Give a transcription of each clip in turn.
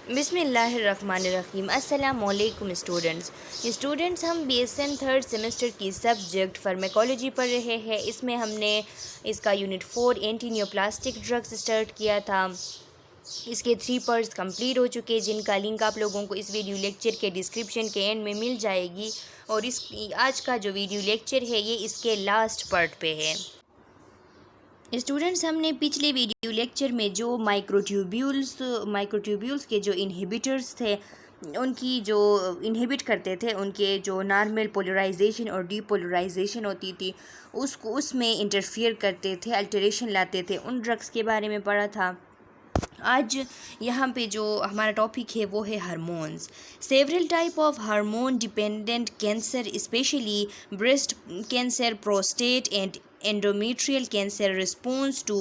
बिस्मिल्लाहिर्रहमानिर्रहीम। अस्सलामुअलैकुम स्टूडेंट्स, हम BSN थर्ड सेमेस्टर की सब्जेक्ट फार्मेकोलॉजी पढ़ रहे हैं। इसमें हमने इसका unit 4 anti neoplastic drugs start किया था। इसके 3 पार्ट्स कंप्लीट हो चुके हैं, जिनका लिंक आप लोगों को इस वीडियो लेक्चर के डिस्क्रिप्शन के एंड में मिल जाएगी। और इस आज का जो वीडियो लेक्चर है ये इसके लास्ट पार्ट पे है। स्टूडेंट्स, हमने पिछले वीडियो लेक्चर में जो माइक्रोट्यूब्यूल्स के जो इनहिबिटर्स थे, उनकी जो इनहिबिट करते थे, उनके जो नॉर्मल पोलराइजेशन और डीपोलराइजेशन होती थी उसमें इंटरफियर करते थे, अल्टरेशन लाते थे, उन ड्रग्स के बारे में पढ़ा था। आज यहाँ पे जो हमारा टॉपिक है वो है hormones. Several type of hormone dependent cancer, specially breast cancer, prostate and endometrial cancer responds to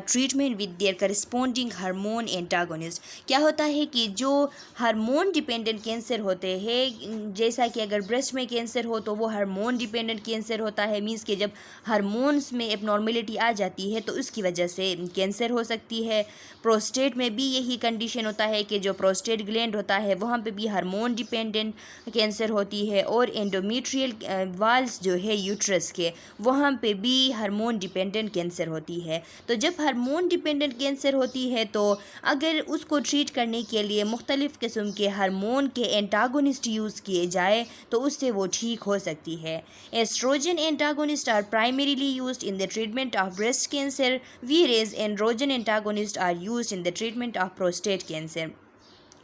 treatment with their corresponding hormone antagonist। क्या होता है कि जो हार्मोन डिपेंडेंट कैंसर होते हैं, जैसा कि अगर ब्रेस्ट में कैंसर हो तो वो हार्मोन डिपेंडेंट कैंसर होता है, मीन्स कि जब हार्मोन्स में एबनॉर्मेलिटी आ जाती है तो उसकी वजह से कैंसर हो सकती है। प्रोस्टेट में भी यही कंडीशन होता है कि जो प्रोस्टेट ग्लैंड होता है वहाँ पे भी हार्मोन डिपेंडेंट कैंसर होती है। और एंडोमेट्रियल वाल्स जो है यूट्रस के, वहाँ पे भी हार्मोन डिपेंडेंट कैंसर होती है। तो जब हार्मोन डिपेंडेंट कैंसर होती है तो अगर उसको ट्रीट करने के लिए मुख्तलिफ़ किस्म के हार्मोन के एंटागोनिस्ट यूज़ किए जाए तो उससे वो ठीक हो सकती है। Oestrogen antagonist are primarily used in the treatment of breast cancer, whereas androgen antagonist are used in the treatment of prostate cancer.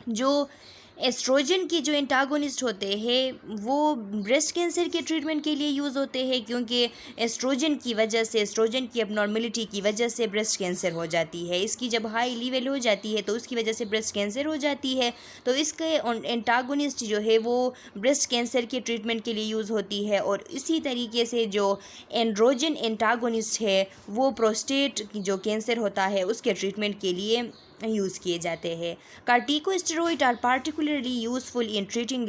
जो एस्ट्रोजन के जो एंटागोनिस्ट होते हैं वो ब्रेस्ट कैंसर के ट्रीटमेंट के लिए यूज़ होते हैं, क्योंकि एस्ट्रोजन की वजह से, एस्ट्रोजन की एबनॉर्मेलिटी की वजह से ब्रेस्ट कैंसर हो जाती है। इसकी जब हाई लेवल हो जाती है तो उसकी वजह से ब्रेस्ट कैंसर हो जाती है। तो इसके एंटागोनिस्ट जो है वो ब्रेस्ट कैंसर के ट्रीटमेंट के लिए यूज़ होती है। और इसी तरीके से जो एंड्रोजन एंटागोनिस्ट है वो प्रोस्टेट जो कैंसर होता है उसके ट्रीटमेंट के लिए यूज़ किए जाते हैं। Corticosteroid are particularly useful in treating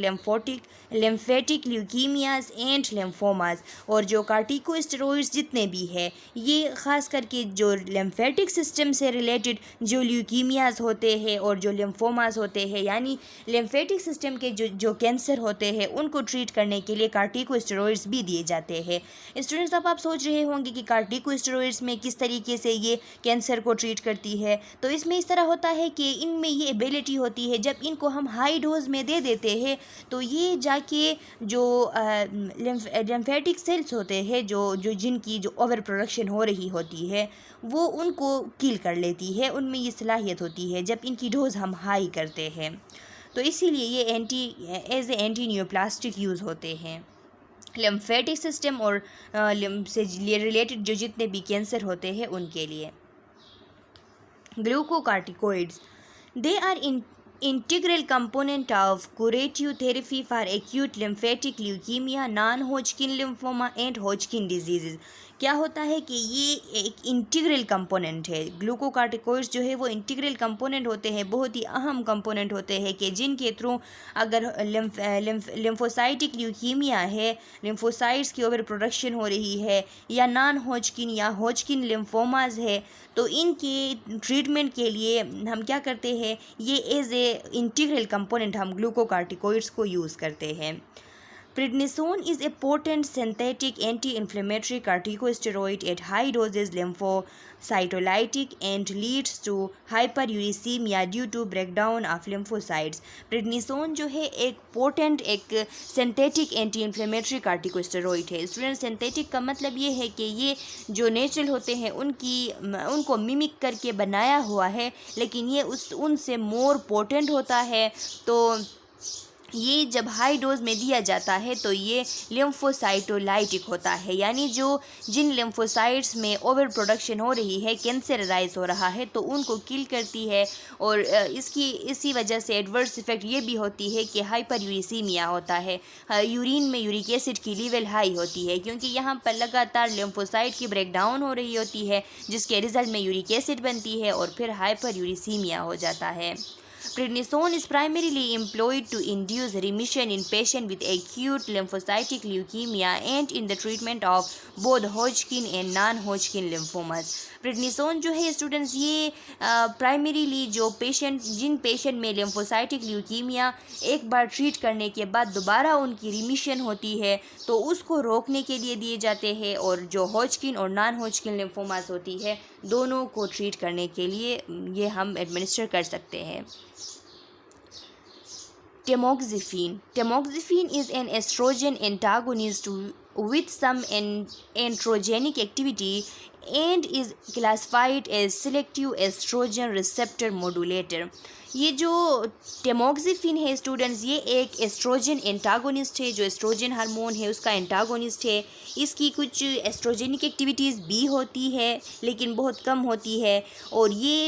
lymphatic leukaemias and lymphomas. और जो कार्टिकोस्टेरॉइड्स जितने भी है ये ख़ास करके जो लिम्फेटिक सिस्टम से रिलेटेड जो ल्यूकीमियाज होते हैं और जो लिम्फोमाज होते हैं, यानी लिम्फेटिक सिस्टम के जो कैंसर होते हैं उनको ट्रीट करने के लिए कार्टिकोस्टेरॉइड्स भी दिए जाते हैं। स्टूडेंट्स, अब आप सोच रहे होंगे कि कार्टिकोस्टेरॉइड्स में किस तरीके से ये कैंसर को ट्रीट करती है। तो इसमें इस तरह होता है कि इनमें ये एबिलिटी होती है, जब इनको हम हाई डोज में दे देते हैं तो ये जाके जो लिम्फेटिक सेल्स होते हैं जो जिनकी जो ओवर प्रोडक्शन हो रही होती है वो उनको किल कर लेती है। उनमें ये सलाहियत होती है जब इनकी डोज हम हाई करते हैं। तो इसीलिए ये एज एंटी नियोप्लास्टिक यूज़ होते हैं। लिम्फेटिक सिस्टम और लिम्फ से रिलेटेड जो जितने भी कैंसर होते हैं उनके लिए। Glucocorticoids, they are integral component of curative therapy for acute lymphatic leukemia, non-Hodgkin lymphoma and Hodgkin diseases। क्या होता है कि ये एक इंटीग्रल कंपोनेंट है। ग्लूकोकार्टिकोइड्स जो है वो इंटीग्रल कंपोनेंट होते हैं, बहुत ही अहम कंपोनेंट होते हैं कि जिनके थ्रू अगर लिम्फोसाइटिक ल्यूकीमिया है, लिम्फोसाइट्स की ओवर प्रोडक्शन हो रही है, या नॉन हॉजकिन या हॉजकिन लिम्फोमाज है, तो इनके ट्रीटमेंट के लिए हम क्या करते हैं, ये एज ए इंटीग्रल कंपोनेंट हम ग्लूकोकार्टिकोइड्स को यूज़ करते हैं। Prednisone is a potent synthetic anti-inflammatory corticosteroid at high doses, lymphocytolytic and leads to hyperuricemia due to breakdown of lymphocytes। Prednisone जो है एक पोटेंट, एक सिंथेटिक एंटी इन्फ्लेमेटरी कार्टिकोस्टेरॉइड है। Student, synthetic का मतलब ये है कि ये जो नेचुरल होते हैं उनको मिमिक करके बनाया हुआ है, लेकिन ये उनसे मोर पोटेंट होता है। तो ये जब हाई डोज में दिया जाता है तो ये लिम्फोसाइटोलाइटिक होता है, यानी जिन लिम्फोसाइट्स में ओवर प्रोडक्शन हो रही है, कैंसराइज हो रहा है, तो उनको किल करती है। और इसी वजह से एडवर्स इफेक्ट ये भी होती है कि हाइपर यूरिसीमिया होता है, यूरिन में यूरिक एसिड की लेवल हाई होती है, क्योंकि यहाँ पर लगातार लिम्फोसाइट की ब्रेकडाउन हो रही होती है, जिसके रिजल्ट में यूरिक एसिड बनती है और फिर हाइपर यूरिसीमिया हो जाता है। Prednisone is primarily employed to induce remission in patients with acute lymphocytic leukemia and in the treatment of both Hodgkin and non-Hodgkin lymphomas. Prednisone जो है स्टूडेंट्स ये प्राइमरीली जो जिन पेशेंट में लिम्फोसाइटिक ल्यूकीमिया एक बार treat करने के बाद दोबारा उनकी रिमिशन होती है तो उसको रोकने के लिए दिए जाते हैं, और जो हॉजकिन और नॉन हॉजकिन लिम्फोमास होती है दोनों को ट्रीट करने के लिए ये हम एडमिनिस्टर कर सकते हैं। Tamoxifen is an estrogen antagonist with some androgenic activity and is classified as selective estrogen receptor modulator. ये जो टेमोक्सिफिन है स्टूडेंट्स ये एक एस्ट्रोजन एंटागोनिस्ट है, जो एस्ट्रोजन हार्मोन है उसका एंटागोनिस्ट है। इसकी कुछ एस्ट्रोजेनिक एक्टिविटीज़ भी होती है लेकिन बहुत कम होती है, और ये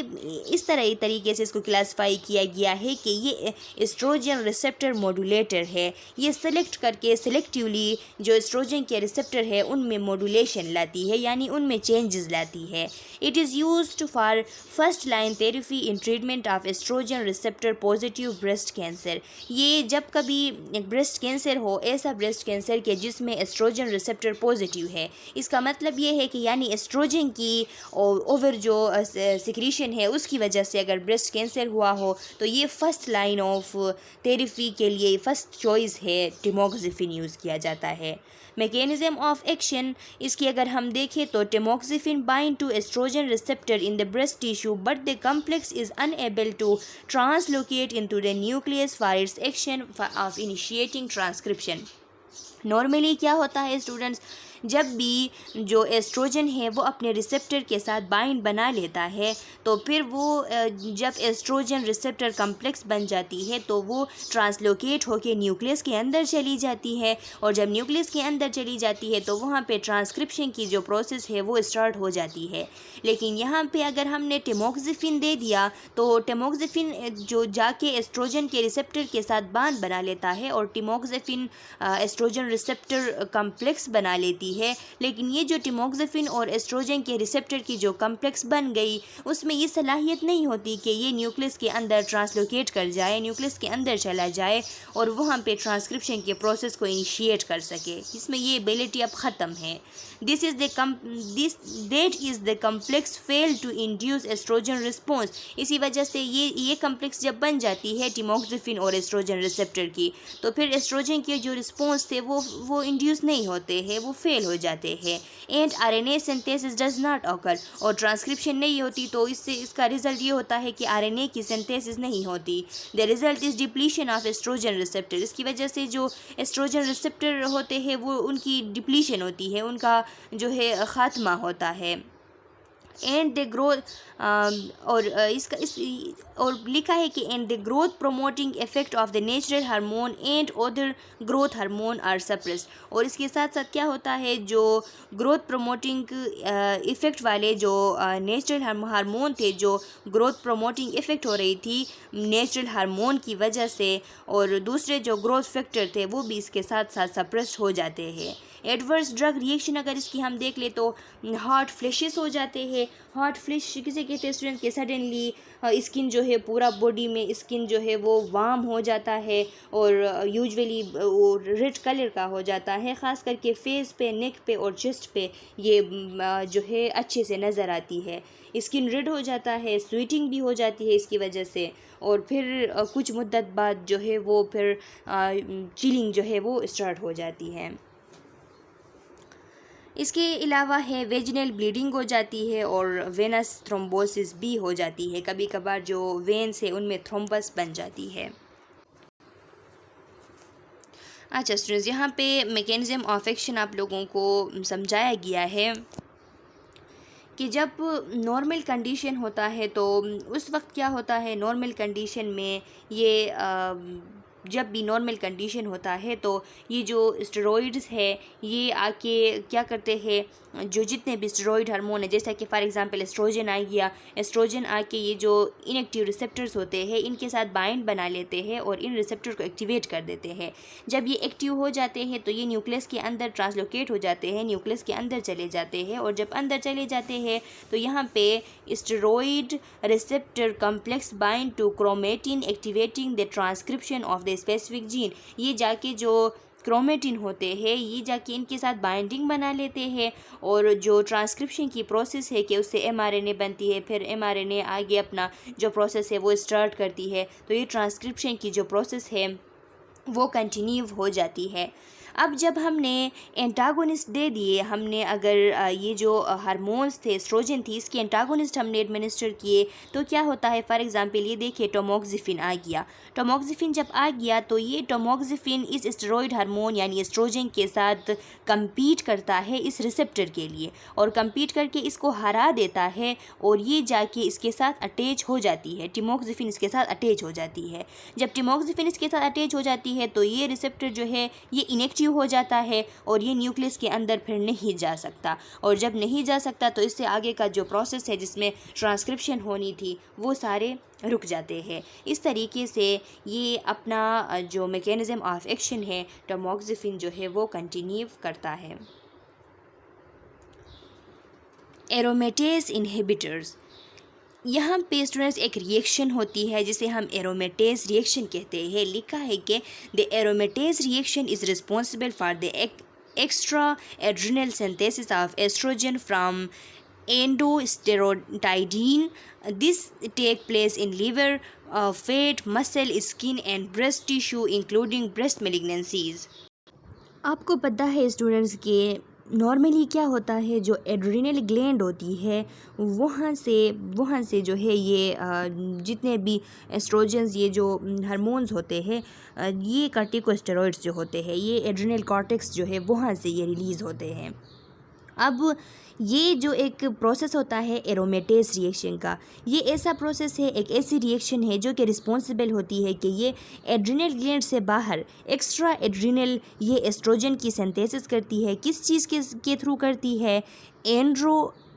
इस तरीके से इसको क्लासिफाई किया गया है कि ये एस्ट्रोजन रिसेप्टर मॉड्यूलेटर है। ये सेलेक्ट करके सेलेक्टिवली जो एस्ट्रोजन के रिसेप्टर है उनमें मॉड्यूलेशन लाती है, यानी उनमें चेंजेस लाती है। It is used for first line therapy in treatment of oestrogen receptor positive breast cancer. ये जब कभी ब्रेस्ट कैंसर हो, ऐसा ब्रेस्ट कैंसर के जिसमें एस्ट्रोजन रिसेप्टर पॉजिटिव है, इसका मतलब ये है कि यानी एस्ट्रोजन की ओवर जो सिक्रीशन है उसकी वजह से अगर ब्रेस्ट कैंसर हुआ हो तो ये फर्स्ट लाइन ऑफ थेरेपी के लिए फर्स्ट चॉइस है, टेमोक्सिफिन यूज़ किया जाता है। मैकेनिज्म ऑफ एक्शन इसकी अगर हम देखें तो tamoxifen bind to oestrogen receptor in the breast tissue but the complex is unable to translocate into the nucleus for its action of initiating transcription. Normally क्या होता है स्टूडेंट्स, जब भी जो एस्ट्रोजन है वो अपने रिसेप्टर के साथ बाइंड बना लेता है तो फिर वो जब एस्ट्रोजन रिसेप्टर कम्प्लेक्स बन जाती है तो वो ट्रांसलोकेट होकर न्यूक्लियस के अंदर चली जाती है, और जब न्यूक्लियस के अंदर चली जाती है तो वहाँ पे ट्रांसक्रिप्शन की जो प्रोसेस है वो स्टार्ट हो जाती है। लेकिन यहाँ पे अगर हमने टेमोक्सिफिन दे दिया तो टेमोक्सिफिन जो जाके एस्ट्रोजन के रिसेप्टर के साथ बांध बना लेता है और टेमोक्सिफिन एस्ट्रोजन रिसेप्टर कम्प्लेक्स बना लेती है। लेकिन ये जो टेमोक्सिफिन और एस्ट्रोजन के रिसेप्टर की जो कम्प्लेक्स बन गई उसमें ये सलाहियत नहीं होती कि ये न्यूक्लियस के अंदर ट्रांसलोकेट कर जाए, न्यूक्लियस के अंदर चला जाए और वहाँ पे ट्रांसक्रिप्शन के प्रोसेस को इनिशिएट कर सके। इसमें ये एबिलिटी अब ख़त्म है। This is the complex fail to induce estrogen response. इसी वजह से ये कम्प्लेक्स जब बन जाती है टेमोक्सिफिन और एस्ट्रोजन रिसेप्टर की तो फिर एस्ट्रोजन के जो रिस्पॉन्स थे वो इंड्यूस नहीं होते हैं, वो फेल हो जाते हैं। And RNA synthesis does not occur, और ट्रांसक्रिप्शन नहीं होती तो इसका रिजल्ट ये होता है कि आरएनए की सिंथेसिस नहीं होती। The result is depletion of oestrogen receptor. इसकी वजह से जो एस्ट्रोजन रिसेप्टर होते हैं वो उनकी डिप्लीशन होती है, उनका जो है ख़ात्मा होता है। एंड द ग्रोथ और लिखा है कि and the growth promoting effect of the natural hormone and other growth hormone are suppressed. और इसके साथ साथ क्या होता है, जो ग्रोथ प्रोमोटिंग इफ़ेक्ट वाले जो नेचुरल हार्मोन थे, जो ग्रोथ प्रोमोटिंग इफ़ेक्ट हो रही थी नेचुरल हार्मोन की वजह से, और दूसरे जो ग्रोथ फैक्टर थे वो भी इसके साथ साथ सप्रेस्ड हो जाते हैं। एडवर्स ड्रग रिएक्शन अगर इसकी हम देख ले तो हॉट फ्लैशेस हो जाते हैं। हॉट फ्लैश किसे कहते हैं स्टूडेंट के सडनली स्किन जो है पूरा बॉडी में स्किन जो है वो वार्म हो जाता है और यूजुअली वो रेड कलर का हो जाता है, ख़ास करके फेस पे, नेक पे और चेस्ट पे ये जो है अच्छे से नज़र आती है। स्किन रेड हो जाता है, स्वेटिंग भी हो जाती है इसकी वजह से, और फिर कुछ मुद्दत बाद जो है वो फिर चिलिंग जो है वो स्टार्ट हो जाती है। इसके अलावा है वेजिनल ब्लीडिंग हो जाती है और वेनस थ्रोम्बोसिस भी हो जाती है। कभी कभार जो वेन्स है उनमें थ्रोम्बस बन जाती है। अच्छा स्टूडेंट्स, यहाँ पे मैकेनिज्म ऑफ एक्शन आप लोगों को समझाया गया है कि जब नॉर्मल कंडीशन होता है तो उस वक्त क्या होता है, नॉर्मल कंडीशन में ये जब भी नॉर्मल कंडीशन होता है तो ये जो स्टेरॉइड्स है ये आके क्या करते हैं, जो जितने भी स्टेरॉइड हार्मोन है, जैसा कि फॉर एग्जांपल एस्ट्रोजन आ गया, एस्ट्रोजन आके ये जो इनएक्टिव रिसेप्टर्स होते हैं इनके साथ बाइंड बना लेते हैं और इन रिसेप्टर को एक्टिवेट कर देते हैं। जब ये एक्टिव हो जाते हैं तो ये न्यूक्लियस के अंदर ट्रांसलोकेट हो जाते हैं, न्यूक्लियस के अंदर चले जाते हैं, और जब अंदर चले जाते हैं तो यहाँ पे steroid receptor complex bind to chromatin activating the transcription of the specific gene. ये जाके जो क्रोमेटिन होते हैं ये जाके इनके साथ बाइंडिंग बना लेते हैं, और जो ट्रांसक्रिप्शन की प्रोसेस है कि उससे एमआरएनए बनती है, फिर एमआरएनए आगे अपना जो प्रोसेस है वो स्टार्ट करती है, तो ये ट्रांसक्रिप्शन की जो प्रोसेस है वो कंटिन्यू हो जाती है। अब जब हमने एंटागोनिस्ट दे दिए, हमने अगर ये जो हार्मोन्स थे, एस्ट्रोजन थी, इसके एंटागोनिस्ट हमने एडमिनिस्टर किए तो क्या होता है, फॉर एग्जांपल ये देखिए टोमोक्सिफिन आ गया। टोमोक्सिफिन जब आ गया तो ये टोमोक्सिफिन इस स्टेरॉइड हार्मोन यानी एस्ट्रोजन के साथ compete करता है इस रिसेप्टर के लिए, और compete करके इसको हरा देता है, और ये जाके इसके साथ अटैच हो जाती है, टिमोक्सिफिन इसके साथ अटैच हो जाती है। जब टिमोक्सिफिन इसके साथ अटैच हो जाती है तो ये रिसेप्टर जो है ये इनएक्टिव हो जाता है और ये न्यूक्लियस के अंदर फिर नहीं जा सकता, और जब नहीं जा सकता तो इससे आगे का जो प्रोसेस है जिसमें ट्रांसक्रिप्शन होनी थी वो सारे रुक जाते हैं। इस तरीके से ये अपना जो मैकेनिज़्म ऑफ एक्शन है टोमोक्सिफिन जो है वो कंटिन्यू करता है। एरोमेटेज इनहिबिटर्स, यहाँ पे स्टूडेंट्स एक रिएक्शन होती है जिसे हम एरोमेटेज रिएक्शन कहते हैं। लिखा है कि the aromatase reaction is responsible for the extra adrenal synthesis of oestrogen from endosteroidine. This take place in liver, fat, muscle, skin and breast tissue including breast malignancies. आपको पता है स्टूडेंट्स के नॉर्मली क्या होता है, जो एड्रिनल ग्लैंड होती है वहाँ से जो है ये जितने भी एस्ट्रोजन्स, ये जो हार्मोन्स होते हैं, ये कार्टिकोस्टेरॉइड्स जो होते हैं, ये एड्रिनल कॉर्टेक्स जो है वहाँ से ये रिलीज़ होते हैं। अब ये जो एक प्रोसेस होता है एरोमेटेज रिएक्शन का, ये ऐसा प्रोसेस है, एक ऐसी रिएक्शन है जो कि रिस्पॉन्सिबल होती है कि ये एड्रिनल ग्लैंड से बाहर एक्स्ट्रा एड्रिनल ये एस्ट्रोजन की सिंथेसिस करती है। किस चीज़ के थ्रू करती है,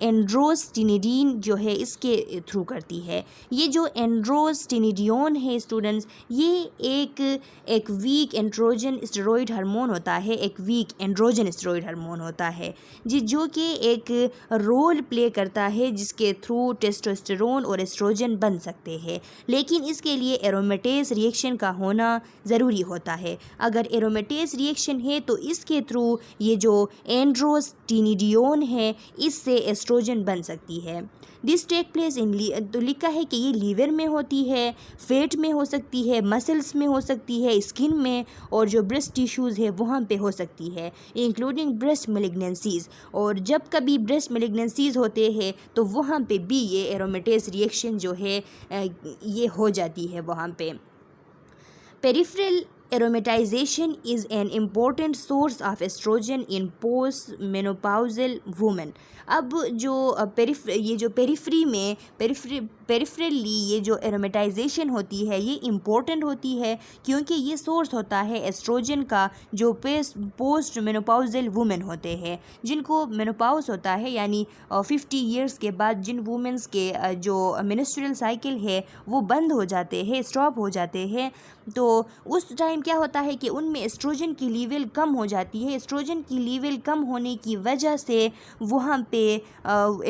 एंड्रोस्टिनिडीन जो है इसके थ्रू करती है। ये जो एंड्रोस्टिनिडियोन है स्टूडेंट्स, ये एक वीक एंड्रोजन स्टेरॉइड हार्मोन होता है, एक वीक एंड्रोजन स्टेरॉइड हार्मोन होता है जी, जो कि एक रोल प्ले करता है जिसके थ्रू टेस्टोस्टेरोन और एस्ट्रोजन बन सकते हैं, लेकिन इसके लिए एरोमेटेज रिएक्शन का होना ज़रूरी होता है। अगर एरोमेटेज रिएक्शन है तो इसके थ्रू ये जो एंड्रोस्टिनिडियोन है इससे एस्ट्रोजन बन सकती है। दिस टेक प्लेस इन तो लिखा है कि ये लीवर में होती है, फेट में हो सकती है, मसल्स में हो सकती है, स्किन में, और जो ब्रेस्ट टिश्यूज़ है वहाँ पे हो सकती है, इंक्लूडिंग ब्रेस्ट मेलिग्नेंसीज़। और जब कभी ब्रेस्ट मेलिग्नेंसीज़ होते हैं तो वहाँ पे भी ये एरोमेटेज रिएक्शन जो है ये हो जाती है वहाँ पे। Peripheral aromatization is an important source of estrogen in postmenopausal women. अब जो ये जो पेरिफेरली ये जो एरोमेटाइजेशन होती है ये इम्पोर्टेंट होती है क्योंकि ये सोर्स होता है एस्ट्रोजन का, जो पोस्ट मेनोपाउजल वुमेन होते हैं जिनको मेनोपाउस होता है, यानी 50 ईयर्स के बाद जिन वुमेंस के जो मेंस्ट्रुअल साइकिल है वो बंद हो जाते हैं, स्टॉप हो जाते हैं, तो उस टाइम क्या होता है कि उनमें एस्ट्रोजन की लेवल कम हो जाती है। एस्ट्रोजन की लेवल कम होने की वजह से वहाँ पे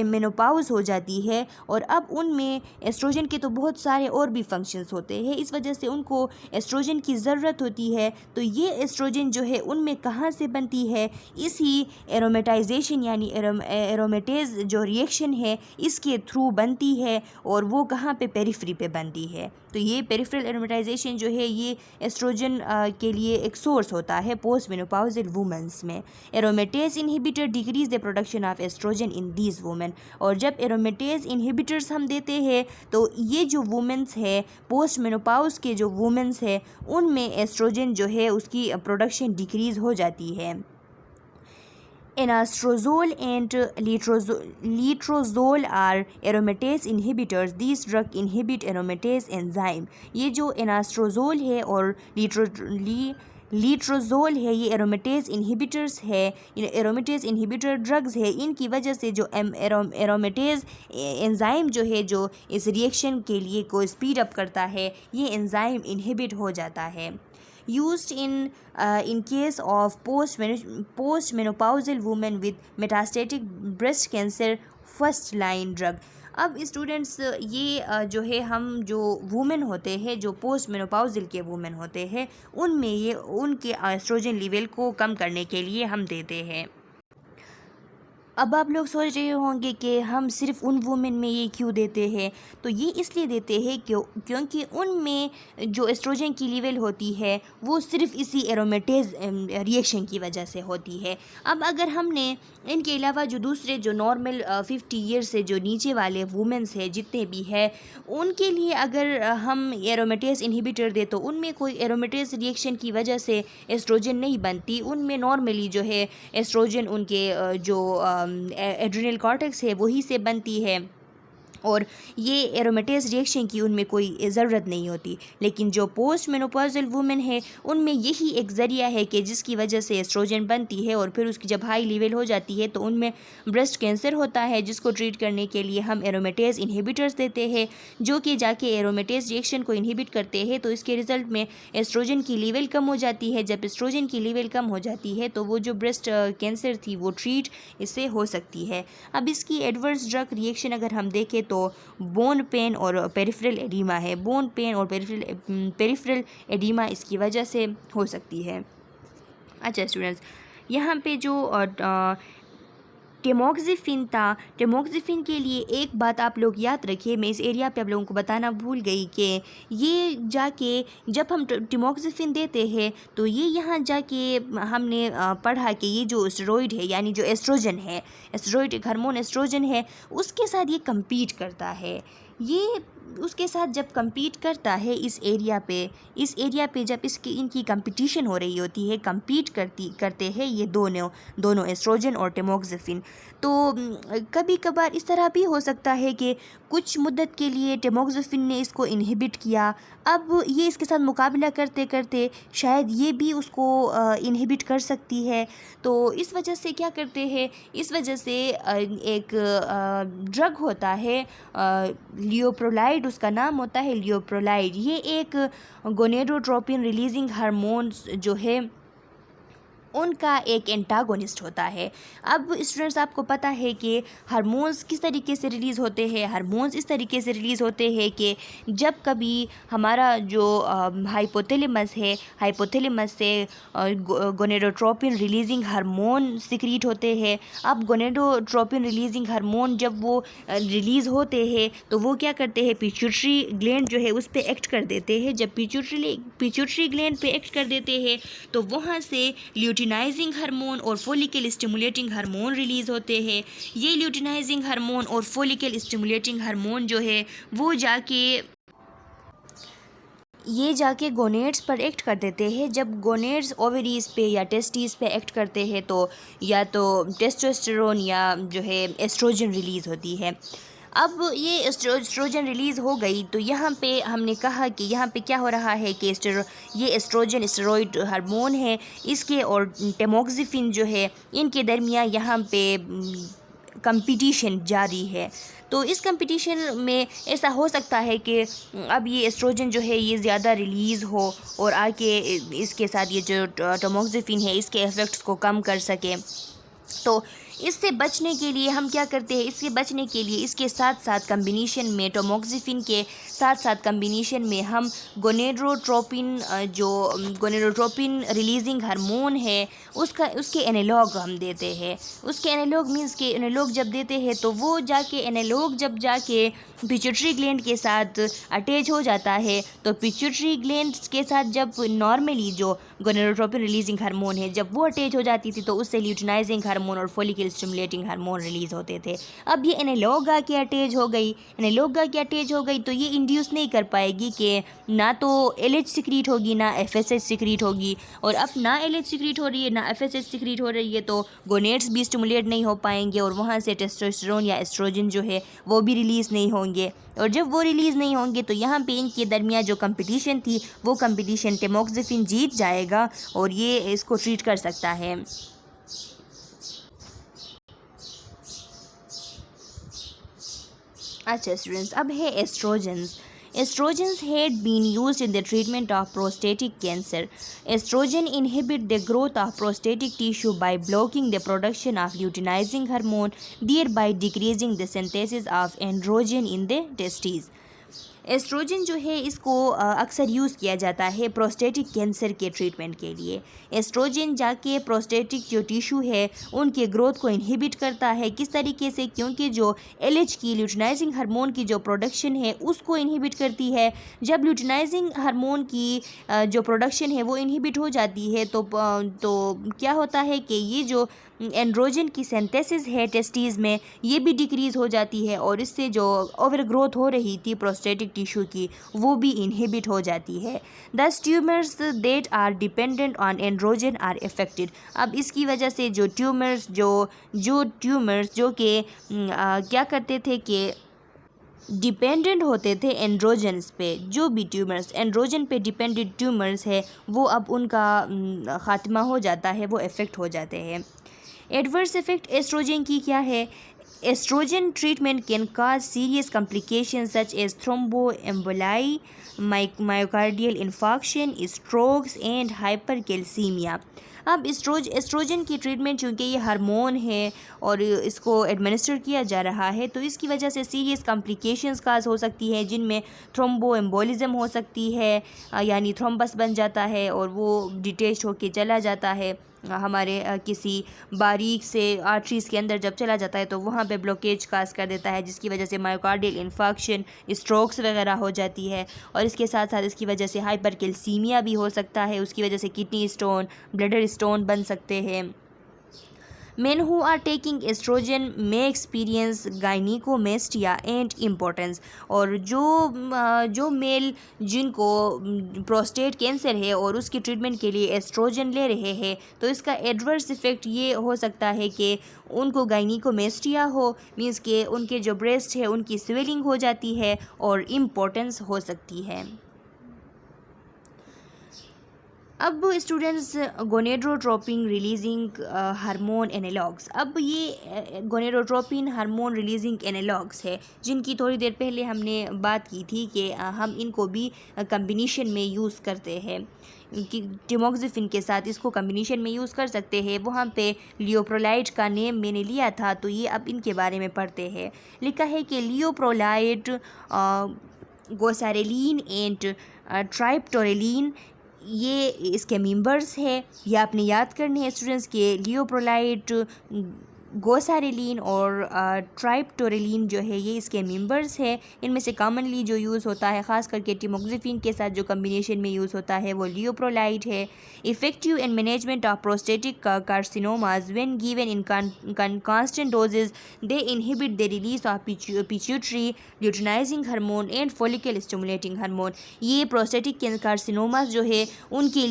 मेनोपाउस हो जाती है, और अब उनमें एस्ट्रोजन के तो बहुत सारे और भी फंक्शंस होते हैं, इस वजह से उनको एस्ट्रोजन की ज़रूरत होती है। तो ये एस्ट्रोजन जो है उनमें कहाँ से बनती है, इसी एरोमेटाइजेशन यानी एरोमेटेज जो रिएक्शन है इसके थ्रू बनती है, और वो कहाँ पे पेरिफेरी पे बनती है। तो ये पेरिफेरल एरोमेटाइजेशन जो है ये एस्ट्रोजन के लिए एक सोर्स होता है पोस्ट मेनोपाउजल वुमेन्स में। Aromatase inhibitor decrease the production of oestrogen in these women, और जब एरोमेटेज इनहिबिटर्स हम देते हैं तो ये जो वुमेन्स है पोस्ट मेनोपाउज के जो वुमेन्स है उनमें एस्ट्रोजन जो है उसकी प्रोडक्शन डिक्रीज़ हो जाती है। Anastrozole and letrozole are aromatase inhibitors. These drug inhibit aromatase enzyme. ये जो एनास्ट्रोजोल है और लीट्रोजोल है, ये एरोमेटेज इन्हिबिटर्स है, एरोमेटेज इन्हिबिटर ड्रग्स है। इनकी वजह से जो एरोमेटेज एंजाइम जो है, जो इस रिएक्शन के लिए को स्पीड अप करता है, ये एंजाइम इन्हिबिट हो जाता है। used in case of postmenopausal women with metastatic breast cancer, first line drug। अब स्टूडेंट्स ये जो है, हम जो वुमेन होते हैं, जो पोस्ट मेनोपाउजल के वुमेन होते हैं, उनमें ये उनके एस्ट्रोजन लेवल को कम करने के लिए हम देते हैं। अब आप लोग सोच रहे होंगे कि हम सिर्फ उन वुमेन में ये क्यों देते हैं। तो ये इसलिए देते हैं क्योंकि उनमें जो एस्ट्रोजन की लेवल होती है वो सिर्फ इसी एरोमेटेज रिएक्शन की वजह से होती है। अब अगर हमने इनके अलावा जो दूसरे जो नॉर्मल 50 ईयर से जो नीचे वाले वुमेन्स हैं, जितने भी हैं, उनके लिए अगर हम एरोमेटेज इन्हिबिटर दे तो उनमें कोई एरोमेटेज रिएक्शन की वजह से एस्ट्रोजन नहीं बनती। उनमें नॉर्मली जो है एस्ट्रोजन उनके जो एड्रिनल कॉर्टेक्स है वही से बनती है और ये एरोमेटेज रिएक्शन की उनमें कोई ज़रूरत नहीं होती। लेकिन जो पोस्ट मेनोपॉजल वुमेन है उनमें यही एक ज़रिया है कि जिसकी वजह से एस्ट्रोजन बनती है और फिर उसकी जब हाई लेवल हो जाती है तो उनमें ब्रेस्ट कैंसर होता है, जिसको ट्रीट करने के लिए हम एरोमेटेज इन्हिबिटर्स देते हैं, जो कि जाके एरोमेटेज रिएक्शन को इन्हिबिट करते हैं। तो इसके रिज़ल्ट में एस्ट्रोजन की लेवल कम हो जाती है। जब एस्ट्रोजन की लेवल कम हो जाती है तो वो जो ब्रेस्ट कैंसर थी वो ट्रीट इससे हो सकती है। अब इसकी एडवर्स ड्रग रिएक्शन अगर हम देखें तो बोन पेन और पेरिफेरल एडिमा है। बोन पेन और पेरिफेरल एडिमा इसकी वजह से हो सकती है। अच्छा स्टूडेंट्स, यहाँ पे जो टेमोक्सिफिन था, टेमोक्सिफिन के लिए एक बात आप लोग याद रखिए, मैं इस एरिया पे आप लोगों को बताना भूल गई कि ये जाके जब हम टेमोक्सिफिन देते हैं तो ये यहाँ जाके हमने पढ़ा कि ये जो स्टेरॉइड है, यानी जो एस्ट्रोजन है, एस्टेरॉइड हार्मोन एस्ट्रोजन है, उसके साथ ये कम्पीट करता है। ये उसके साथ जब कम्पीट करता है इस एरिया पे जब इनकी कंपटीशन हो रही होती है, कम्पीट करते हैं ये दोनों एस्ट्रोजन और टेमोक्सिफिन। तो कभी कभार इस तरह भी हो सकता है कि कुछ मुद्दत के लिए टेमोक्सिफिन ने इसको इन्हिबिट किया, अब ये इसके साथ मुकाबला करते करते शायद ये भी उसको इन्हिबिट कर सकती है। तो इस वजह से क्या करते हैं, इस वजह से एक ड्रग होता है लियोप्रोलाइड, उसका नाम होता है लियोप्रोलाइड। ये एक गोनेडोट्रोपिन रिलीजिंग हार्मोन्स जो है उनका एक एंटागोनिस्ट होता है। अब स्टूडेंट्स, आपको पता है कि हार्मोन्स किस तरीके से रिलीज़ होते हैं। हार्मोन्स इस तरीके से रिलीज़ होते हैं कि जब कभी हमारा जो हाइपोथैलेमस है, हाइपोथैलेमस से गोनेडोट्रोपिन रिलीजिंग हार्मोन सिक्रीट होते हैं। अब गोनेडोट्रोपिन रिलीजिंग हार्मोन जब वो रिलीज़ होते हैं तो वो क्या करते हैं, पिट्यूटरी ग्लैंड जो है उस पर एक्ट कर देते हैं। जब पिट्यूटरी ग्लैंड पे एक्ट कर देते हैं तो वहाँ से ल्यूटिनाइजिंग हार्मोन और फॉलिकल स्टिमुलेटिंग हार्मोन रिलीज़ होते हैं। ये ल्यूटिनाइजिंग हार्मोन और फॉलिकल स्टिमुलेटिंग हार्मोन जो है वो जाके गोनेड्स पर एक्ट कर देते हैं। जब गोनेड्स ओवरीज पे या टेस्टिस पे एक्ट करते हैं तो या तो टेस्टोस्टेरोन या जो है एस्ट्रोजन रिलीज़ होती है। अब ये एस्ट्रोजन रिलीज़ हो गई तो यहाँ पे हमने कहा कि यहाँ पे क्या हो रहा है कि ये एस्ट्रोजन स्टेरॉइड हार्मोन है, इसके और टेमोक्सिफिन जो है इनके दरमियान यहाँ पे कंपटीशन जारी है। तो इस कंपटीशन में ऐसा हो सकता है कि अब ये एस्ट्रोजन जो है ये ज़्यादा रिलीज़ हो और आके इसके साथ ये जो टेमोक्सिफिन है इसके इफ़ेक्ट्स को कम कर सके। तो इससे बचने के लिए हम क्या करते हैं, इससे बचने के लिए इसके साथ साथ कम्बिनेशन में टेमोक्सिफिन के साथ साथ कम्बिनेशन में हम गोनेडोट्रोपिन जो गोनेडोट्रोपिन रिलीजिंग हार्मोन है उसके एनालॉग हम देते हैं। उसके एनालॉग मीन्स के एनालॉग जब देते हैं तो वो जब जाके पिट्यूटरी ग्लैंड के साथ अटैच हो जाता है तो पिट्यूटरी ग्लैंड के साथ जब नॉर्मली जो गोनेडोट्रोपिन रिलीजिंग हार्मोन है जब वो अटैच हो जाती थी तो उससे ल्यूटिनाइजिंग हार्मोन और folic follicle stimulating hormone release होते थे। अब ये एनालॉग आके अटैच हो गई, एनालॉग आके अटैच हो गई तो ये इंड्यूस नहीं कर पाएगी कि ना तो LH सिक्रीट होगी ना FSH सिक्रीट होगी, और अब ना LH सिक्रीट हो रही है ना FSH सिक्रीट हो रही है तो गोनेड्स भी स्टिमुलेट नहीं हो पाएंगे और वहाँ से टेस्टोस्टेरोन या एस्ट्रोजन जो है वो भी रिलीज़ नहीं होंगे, और जब वो रिलीज़ नहीं होंगे तो यहाँ पे इनके दरमियान जो कंपटीशन थी वो कंपटीशन टेमोक्सिफिन जीत जाएगा और ये इसको ट्रीट कर सकता है। अच्छा स्टूडेंट्स, अब है estrogens. Estrogens had been used in the treatment of prostatic cancer. Estrogen inhibit the growth of prostatic tissue by blocking the production of luteinizing hormone, thereby decreasing the synthesis of androgen in the testes. Estrogen जो है इसको अक्सर use किया जाता है prostatic cancer के treatment के लिए। एस्ट्रोजन जाके प्रोस्टेटिक जो टिश्यू है उनके ग्रोथ को इनहिबिट करता है। किस तरीके से? क्योंकि जो LH की ल्यूटिनाइजिंग हार्मोन की जो प्रोडक्शन है उसको इनहिबिट करती है। जब ल्यूटिनाइजिंग हार्मोन की जो प्रोडक्शन है वो इनहिबिट हो जाती है तो क्या होता है कि ये जो एंड्रोजन की सिंथेसिस है टेस्टीज़ में ये भी डिक्रीज़ हो जाती है और इससे जो ओवर ग्रोथ हो रही थी प्रोस्टेटिक टिश्यू की वो भी इनहिबिट हो जाती है। Thus tumours that are dependent on androgen are affected. अब इसकी वजह से जो ट्यूमर्स जो कि क्या करते थे कि डिपेंडेंट होते थे एंड्रोजन्स पे, जो भी ट्यूमर्स एंड्रोजन पे डिपेंडेंट ट्यूमर्स है वो अब उनका ख़ात्मा हो जाता है, वो इफ़ेक्ट हो जाते हैं। एडवर्स इफेक्ट एस्ट्रोजन की क्या है? Oestrogen treatment can cause serious complication such as thromboemboli, myocardial infarction, strokes and hypercalcaemia. अब एस्ट्रोजन की ट्रीटमेंट चूँकि ये हार्मोन है और इसको एडमिनिस्टर किया जा रहा है तो इसकी वजह से सीरियस कॉम्प्लिकेशंस काज हो सकती है जिनमें थ्रोम्बोएम्बोलिज्म हो सकती है, यानी थ्रोम्बस बन जाता है और वो डिटेच होके चला जाता है हमारे किसी बारीक से आर्टरीज़ के अंदर। जब चला जाता है तो वहाँ पे ब्लॉकेज काज कर देता है जिसकी वजह से मायोकार्डियल इन्फार्क्शन, स्ट्रोक्स वगैरह हो जाती है, और इसके साथ साथ इसकी वजह से हाइपरकैल्सीमिया भी हो सकता है, उसकी वजह से किडनी स्टोन, ब्लडर स्टोन बन सकते हैं। Men who are taking estrogen may experience gynecomastia and impotence। और जो मेल जिनको प्रोस्टेट कैंसर है और उसकी ट्रीटमेंट के लिए एस्ट्रोजन ले रहे हैं तो इसका एडवर्स इफ़ेक्ट ये हो सकता है कि उनको गायनिकोमेस्टिया हो, मीन्स के उनके जो ब्रेस्ट है उनकी स्वेलिंग हो जाती है और इम्पोर्टेंस हो सकती है। अब students gonadotropin releasing hormone analogues. अब ये गोनेडोट्रोपिन हार्मोन रिलीजिंग एनालॉग्स है जिनकी थोड़ी देर पहले हमने बात की थी कि हम इनको भी कम्बिनेशन में यूज़ करते हैं कि टेमोक्सिफिन के साथ इसको कम्बिनेशन में यूज़ कर सकते हैं। वहाँ पे लियोप्रोलाइड का नेम मैंने लिया था तो ये अब इनके बारे में पढ़ते हैं। लिखा है कि लियोप्रोलाइड, गोसारेलिन एंड ट्राइप्टोरेलिन ये इसके मेंबर्स है। ये आपने याद करने हैं स्टूडेंट्स के लियोप्रोलाइड, गोसारेलिन और ट्राइप्टोरेलिन जो है ये इसके मेंबर्स है। इनमें से कॉमनली जो यूज़ होता है ख़ास करके टेमोक्सिफिन के साथ जो कम्बिनेशन में यूज़ होता है वो लियोप्रोलाइड है। Effective in management of prostatic carcinomas when given in constant dosages they inhibit the release of pituitary luteinizing hormone and follicle stimulating hormone. ये प्रोस्टेटिक कार्सिनोमाज जो है उनके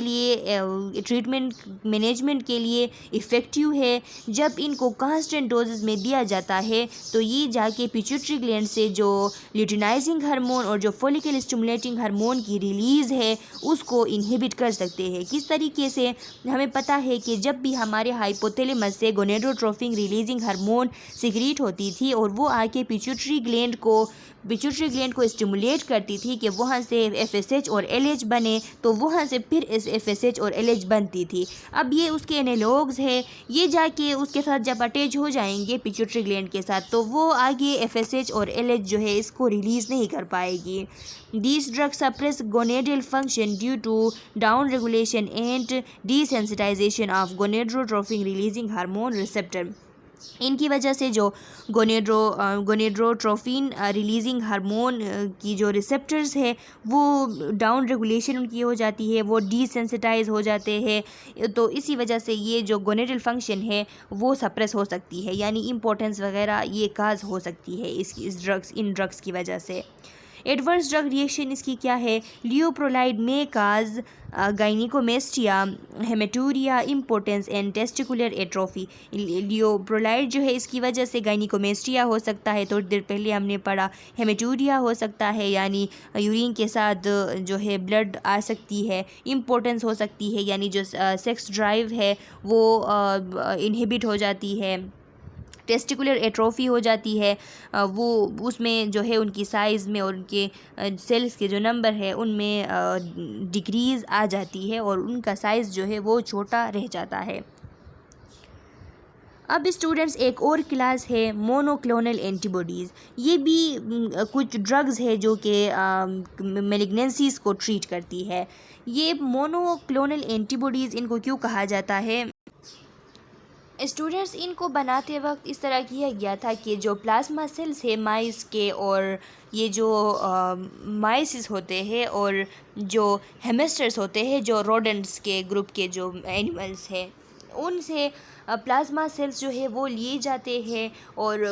लिए ट्रीटमेंट मैनेजमेंट के लिए इफ़ेक्टिव है। जब इनको कांस्टेंट डोजेस में दिया जाता है तो ये जाके पिट्यूटरी ग्लैंड से जो ल्यूटिनाइजिंग हार्मोन और जो फॉलिकल स्टिमुलेटिंग हार्मोन की रिलीज़ है उसको इनहिबिट कर सकते हैं। किस तरीके से? हमें पता है कि जब भी हमारे हाइपोथैलेमस से गोनेडोट्रोपिन रिलीजिंग हार्मोन सिक्रीट होती थी और वो आके पिट्यूटरी ग्लैंड को स्टिमुलेट करती थी कि वहाँ से FSH और LH बने, तो वहाँ से फिर इस FSH और LH बनती थी। अब ये उसके एनालॉग्स है, ये जाके उसके साथ जब अटैच हो जाएंगे पिट्यूटरी ग्लैंड के साथ तो वो आगे FSH और LH जो है इसको रिलीज़ नहीं कर पाएगी। These drugs suppress gonadal function due to down regulation and desensitization of gonadotropin releasing hormone receptor। इनकी वजह से जो गोनेड्रोट्रोफिन रिलीजिंग हार्मोन की जो रिसेप्टर्स है वो डाउन रेगुलेशन उनकी हो जाती है, वो डिसेंसिटाइज हो जाते हैं। तो इसी वजह से ये जो गोनेडल फंक्शन है वो सप्रेस हो सकती है, यानी इम्पोर्टेंस वगैरह ये काज हो सकती है इन ड्रग्स की वजह से। एडवर्स ड्रग रिएक्शन इसकी क्या है? लियोप्रोलाइड में काज गाइनिकोमेस्टिया, हेमेटूरिया, इम्पोर्टेंस एंड टेस्टिकुलर एट्रोफी। लियोप्रोलाइड जो है इसकी वजह से गाइनिकोमेस्टिया हो सकता है, थोड़ी देर पहले हमने पढ़ा। हेमेटूरिया हो सकता है, यानी यूरिन के साथ जो है ब्लड आ सकती है। इम्पोर्टेंस हो सकती है, यानी जो सेक्स ड्राइव है वो इनहिबिट हो जाती है। टेस्टिकुलर एट्रोफी हो जाती है, वो उसमें जो है उनकी साइज़ में और उनके सेल्स के जो नंबर है उनमें डिक्रीज़ आ जाती है और उनका साइज़ जो है वो छोटा रह जाता है। अब स्टूडेंट्स एक और क्लास है मोनोक्लोनल एंटीबॉडीज़। ये भी कुछ ड्रग्स है जो कि मैलिग्नेंसीज़ को ट्रीट करती है। ये मोनोक्लोनल एंटीबॉडीज़ इनको क्यों कहा जाता है? स्टूडेंट्स इनको बनाते वक्त इस तरह किया गया था कि जो प्लाज्मा सेल्स है माइस के, और ये जो माइसिस होते हैं और जो हेमस्टर्स होते हैं जो रोडेंट्स के ग्रुप के जो एनिमल्स हैं, उनसे प्लाज्मा सेल्स जो है वो लिए जाते हैं और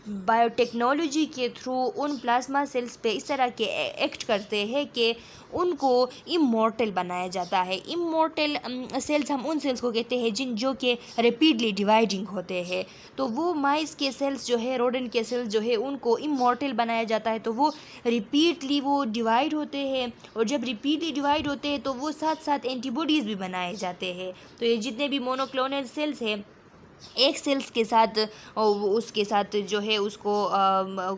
बायोटेक्नोलॉजी के थ्रू उन प्लाज्मा सेल्स पे इस तरह के एक्ट करते हैं कि उनको इमॉर्टल बनाया जाता है। इमॉर्टल सेल्स हम उन सेल्स को कहते हैं जो कि रेपिडली डिवाइडिंग होते हैं। तो वो माइस के सेल्स जो है, रोडेंट के सेल्स जो है, उनको इमॉर्टल बनाया जाता है। तो वो रिपीटली वो डिवाइड होते हैं, और जब रिपीटली डिवाइड होते हैं तो वो साथ साथ एंटीबॉडीज़ भी बनाए जाते हैं। तो ये जितने भी मोनोक्लोनल सेल्स हैं, एक सेल्स के साथ उसके साथ जो है उसको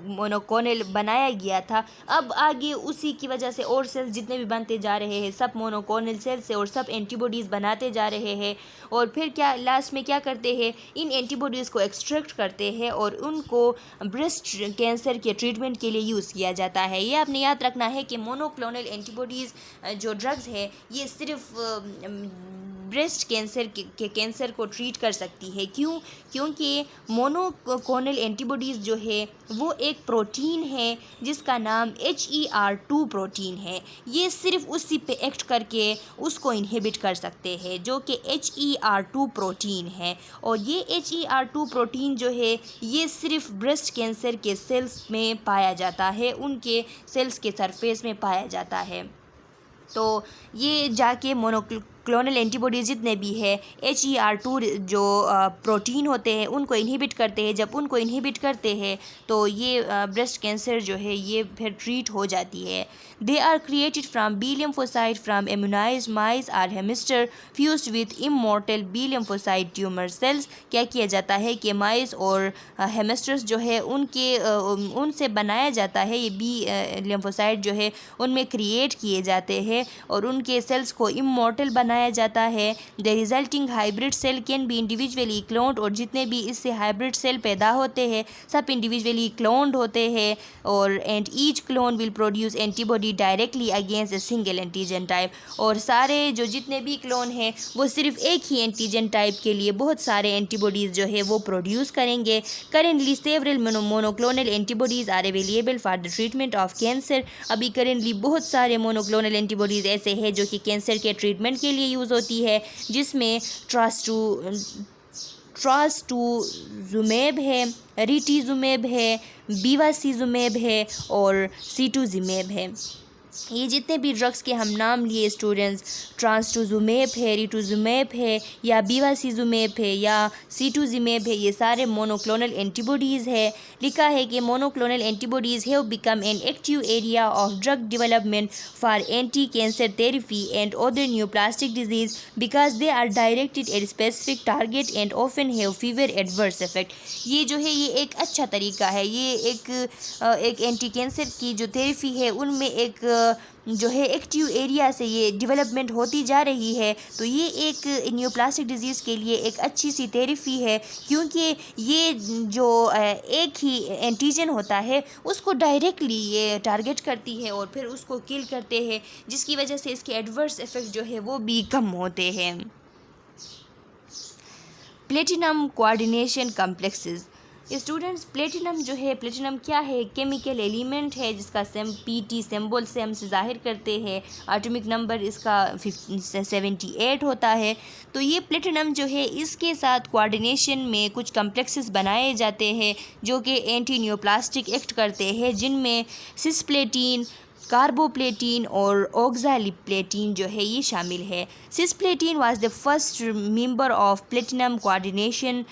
मोनोक्लोनल बनाया गया था। अब आगे उसी की वजह से और सेल्स जितने भी बनते जा रहे हैं सब मोनोक्लोनल सेल्स से, और सब एंटीबॉडीज़ बनाते जा रहे हैं। और फिर क्या लास्ट में क्या करते हैं, इन एंटीबॉडीज़ को एक्सट्रैक्ट करते हैं और उनको ब्रेस्ट कैंसर के ट्रीटमेंट के लिए यूज़ किया जाता है। ये आपने याद रखना है कि मोनोक्लोनल एंटीबॉडीज़ जो ड्रग्स है ये सिर्फ ब्रेस्ट कैंसर के कैंसर को ट्रीट कर सकती है। क्यों? क्योंकि मोनोक्लोनल एंटीबॉडीज़ जो है वो एक प्रोटीन है जिसका नाम HER2 प्रोटीन है। ये सिर्फ उसी पे एक्ट करके उसको इनहिबिट कर सकते हैं, जो कि HER2 प्रोटीन है। और ये HER2 प्रोटीन जो है ये सिर्फ ब्रेस्ट कैंसर के सेल्स में पाया जाता है, उनके सेल्स के सरफेस में पाया जाता है। तो ये जाके मोनोक्लोनल एंटीबॉडीज़ जितने भी है HER2 जो प्रोटीन होते हैं उनको इनहिबिट करते हैं। जब उनको इनहिबिट करते हैं तो ये ब्रेस्ट कैंसर जो है ये फिर ट्रीट हो जाती है। They are created from B lymphocyte from immunized mice or hamster fused with immortal B lymphocyte tumour cells. क्या किया जाता है कि माइस और हेमिस्टर्स जो है उनसे बनाया जाता है, ये बी लिम्फोसाइट जो है उनमें क्रिएट किए जाते हैं और उनके सेल्स को इमॉर्टल बनाया जाता है। The resulting hybrid cell can be individually cloned, और जितने भी इससे हाइब्रिड सेल पैदा होते हैं सब इंडिविजुअली क्लोन्ड होते हैं, और and each clone will produce antibody directly against a single antigen type. और सारे जो जितने भी क्लोन हैं वो सिर्फ एक ही एंटीजन टाइप के लिए बहुत सारे एंटीबॉडीज़ जो है वो प्रोड्यूस करेंगे। Currently several monoclonal antibodies are available for the treatment of cancer. अभी करेंटली बहुत सारे मोनोक्लोनल एंटीबॉडीज़ ऐसे हैं जो कि कैंसर के ट्रीटमेंट के लिए यूज़ होती है, जिसमें ट्रास्टुजुमेब है, रिटीजुमेब है, बीवासीजुमेब है और सीटुजिमेब है। ये जितने भी ड्रग्स के हम नाम लिए स्टूडेंट्स, ट्रांसटुजुमेब है, रिटुजुमेब है, या बीवासीजुमेब है, या सीटुजिमेब है, ये सारे मोनोक्लोनल एंटीबॉडीज़ है। लिखा है कि monoclonal antibodies have become an active area of drug development for anti cancer therapy and other neoplastic disease because they are directed at specific target and often have fewer adverse effect. ये जो है ये एक अच्छा तरीका है। ये एक एंटी कैंसर की जो थेरेपी है उनमें एक जो है एक्टिव एरिया से ये डेवलपमेंट होती जा रही है। तो ये एक न्यूप्लास्टिक डिजीज़ के लिए एक अच्छी सी थेरेपी है, क्योंकि ये जो एक ही एंटीजन होता है उसको डायरेक्टली ये टारगेट करती है और फिर उसको किल करते हैं, जिसकी वजह से इसके एडवर्स इफ़ेक्ट जो है वो भी कम होते हैं। Platinum coordination complexes. Students, platinum जो है, प्लेटिनम क्या है? केमिकल एलिमेंट है जिसका Pt सिंबल से हम ज़ाहिर करते हैं। एटॉमिक नंबर इसका 78 होता है। तो ये प्लेटिनम जो है, इसके साथ कोऑर्डिनेशन में कुछ कॉम्प्लेक्सेस बनाए जाते हैं जो कि एंटी न्यूप्लास्टिक एक्ट करते हैं, जिनमें सिस्प्लेटिन, कार्बोप्लेटिन और ऑक्सालिप्लेटिन जो है ये शामिल है। Cisplatin was the first member of platinum coordination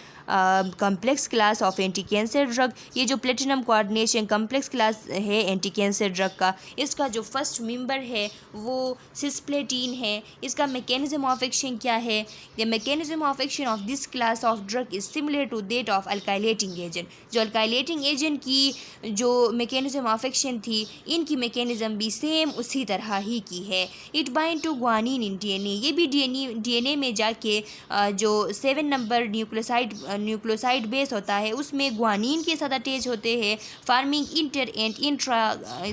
complex class of anti cancer drug. ये जो प्लेटिनम कोऑर्डिनेशन कॉम्प्लेक्स क्लास है एंटी कैंसर ड्रग का, इसका जो फर्स्ट मेंबर है वो सिस्प्लेटिन है। इसका मैकेनिज्म ऑफ एक्शन क्या है? The mechanism of action of this class of drug is similar to that of alkylating agent. जो अल्काइलेटिंग एजेंट की जो मैकेनिज्म ऑफ एक्शन थी, इनकी मैकेनिज्म भी सेम उसी तरह ही की है। It bind to guanine in DNA. ये भी डीएनए में जाके जो 7 नंबर न्यूक्लियोसाइड बेस होता है, उसमें ग्वानिन के साथ अटैच होते हैं, farming inter and intra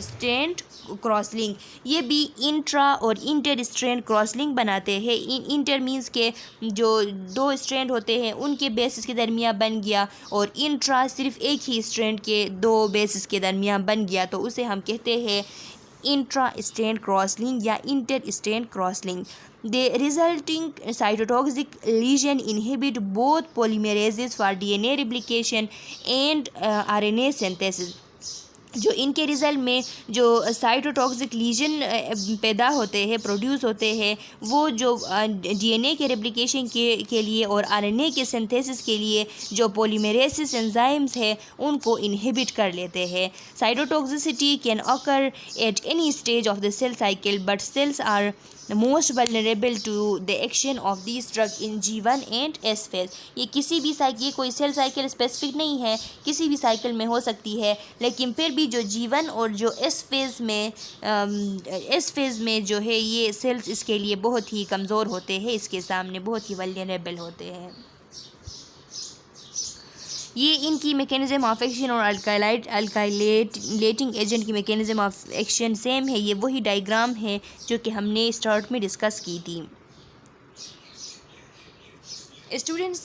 strand crosslink. ये भी इंट्रा और इंटर स्ट्रैंड क्रॉसलिंक बनाते हैं। इंटर मीन्स के जो 2 स्ट्रैंड होते हैं उनके बेसिस के दरमियान बन गया, और इंट्रा सिर्फ एक ही स्ट्रैंड के 2 बेसिस के दरमियान बन गया, तो उसे हम कहते हैं इंट्रा स्ट्रैंड क्रॉसलिंक या inter strand crosslink. The resulting cytotoxic lesion inhibit both polymerases for DNA replication and RNA synthesis। जो इनके रिज़ल्ट में जो साइटोटॉक्सिक लीजन पैदा होते हैं, प्रोड्यूस होते हैं, वो जो डीएनए के रेप्लिकेशन के लिए और आरएनए के सिंथेसिस के लिए जो पॉलीमरेसिस एंजाइम्स है उनको इनहिबिट कर लेते हैं। Cytotoxicity can occur at any stage of the cell cycle, but cells are most vulnerable to the action of this drug in G1 and S phase. ये किसी भी साइकिल, कोई सेल साइकिल स्पेसिफिक नहीं है, किसी भी साइकिल में हो सकती है, लेकिन फिर भी जो G1 और जो S फेज़ में जो है ये सेल्स इसके लिए बहुत ही कमज़ोर होते हैं, इसके सामने बहुत ही वल्नरेबल होते हैं। ये इनकी मैकेनिज्म ऑफ एक्शन और अल्काइलेटिंग एजेंट की मैकेनिज्म ऑफ एक्शन सेम है। ये वही डायग्राम है जो कि हमने स्टार्ट में डिस्कस की थी। स्टूडेंट्स,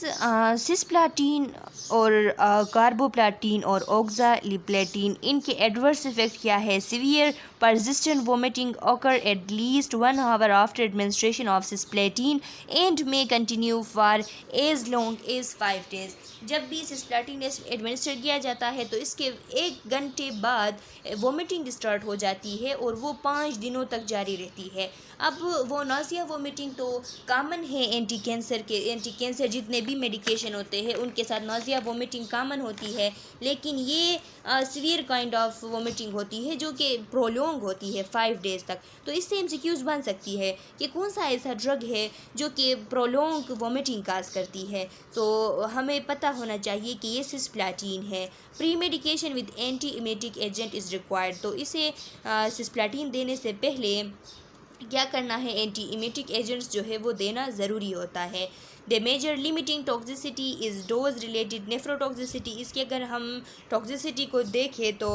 सिस्प्लाटिन और कार्बोप्लाटिन और ऑक्सालिप्लेटिन, इनके एडवर्स इफेक्ट क्या है? Severe persistent vomiting occur at least 1 hour after administration of cisplatin and may continue for as long as 5 days। जब भी सिस्प्लाटिन एडमिनिस्टर किया जाता है तो इसके 1 घंटे बाद वोमिटिंग स्टार्ट हो जाती है और वो 5 दिनों तक जारी रहती है। अब वो नासिया वोमिटिंग तो कॉमन है एंटी कैंसर जितने भी मेडिकेशन होते हैं उनके साथ नासिया वोमिटिंग कॉमन होती है, लेकिन ये सीवियर काइंड ऑफ वोमिटिंग होती है जो कि प्रोलॉन्ग होती है 5 डेज़ तक। तो इससे एमसीक्यूज़ बन सकती है कि कौन सा ऐसा ड्रग है जो कि प्रोलॉन्ग वोमिटिंग काज करती है। तो हमें पता होना चाहिए कि ये सिस्प्लाटिन है। Pre medication with anti emetic agent is required. तो इसे सिस्प्लाटिन देने से पहले क्या करना है? एंटी इमेटिक एजेंट्स जो है वो देना ज़रूरी होता है। The major limiting toxicity is dose related nephrotoxicity. इसकी अगर हम टॉक्सिसिटी को देखें तो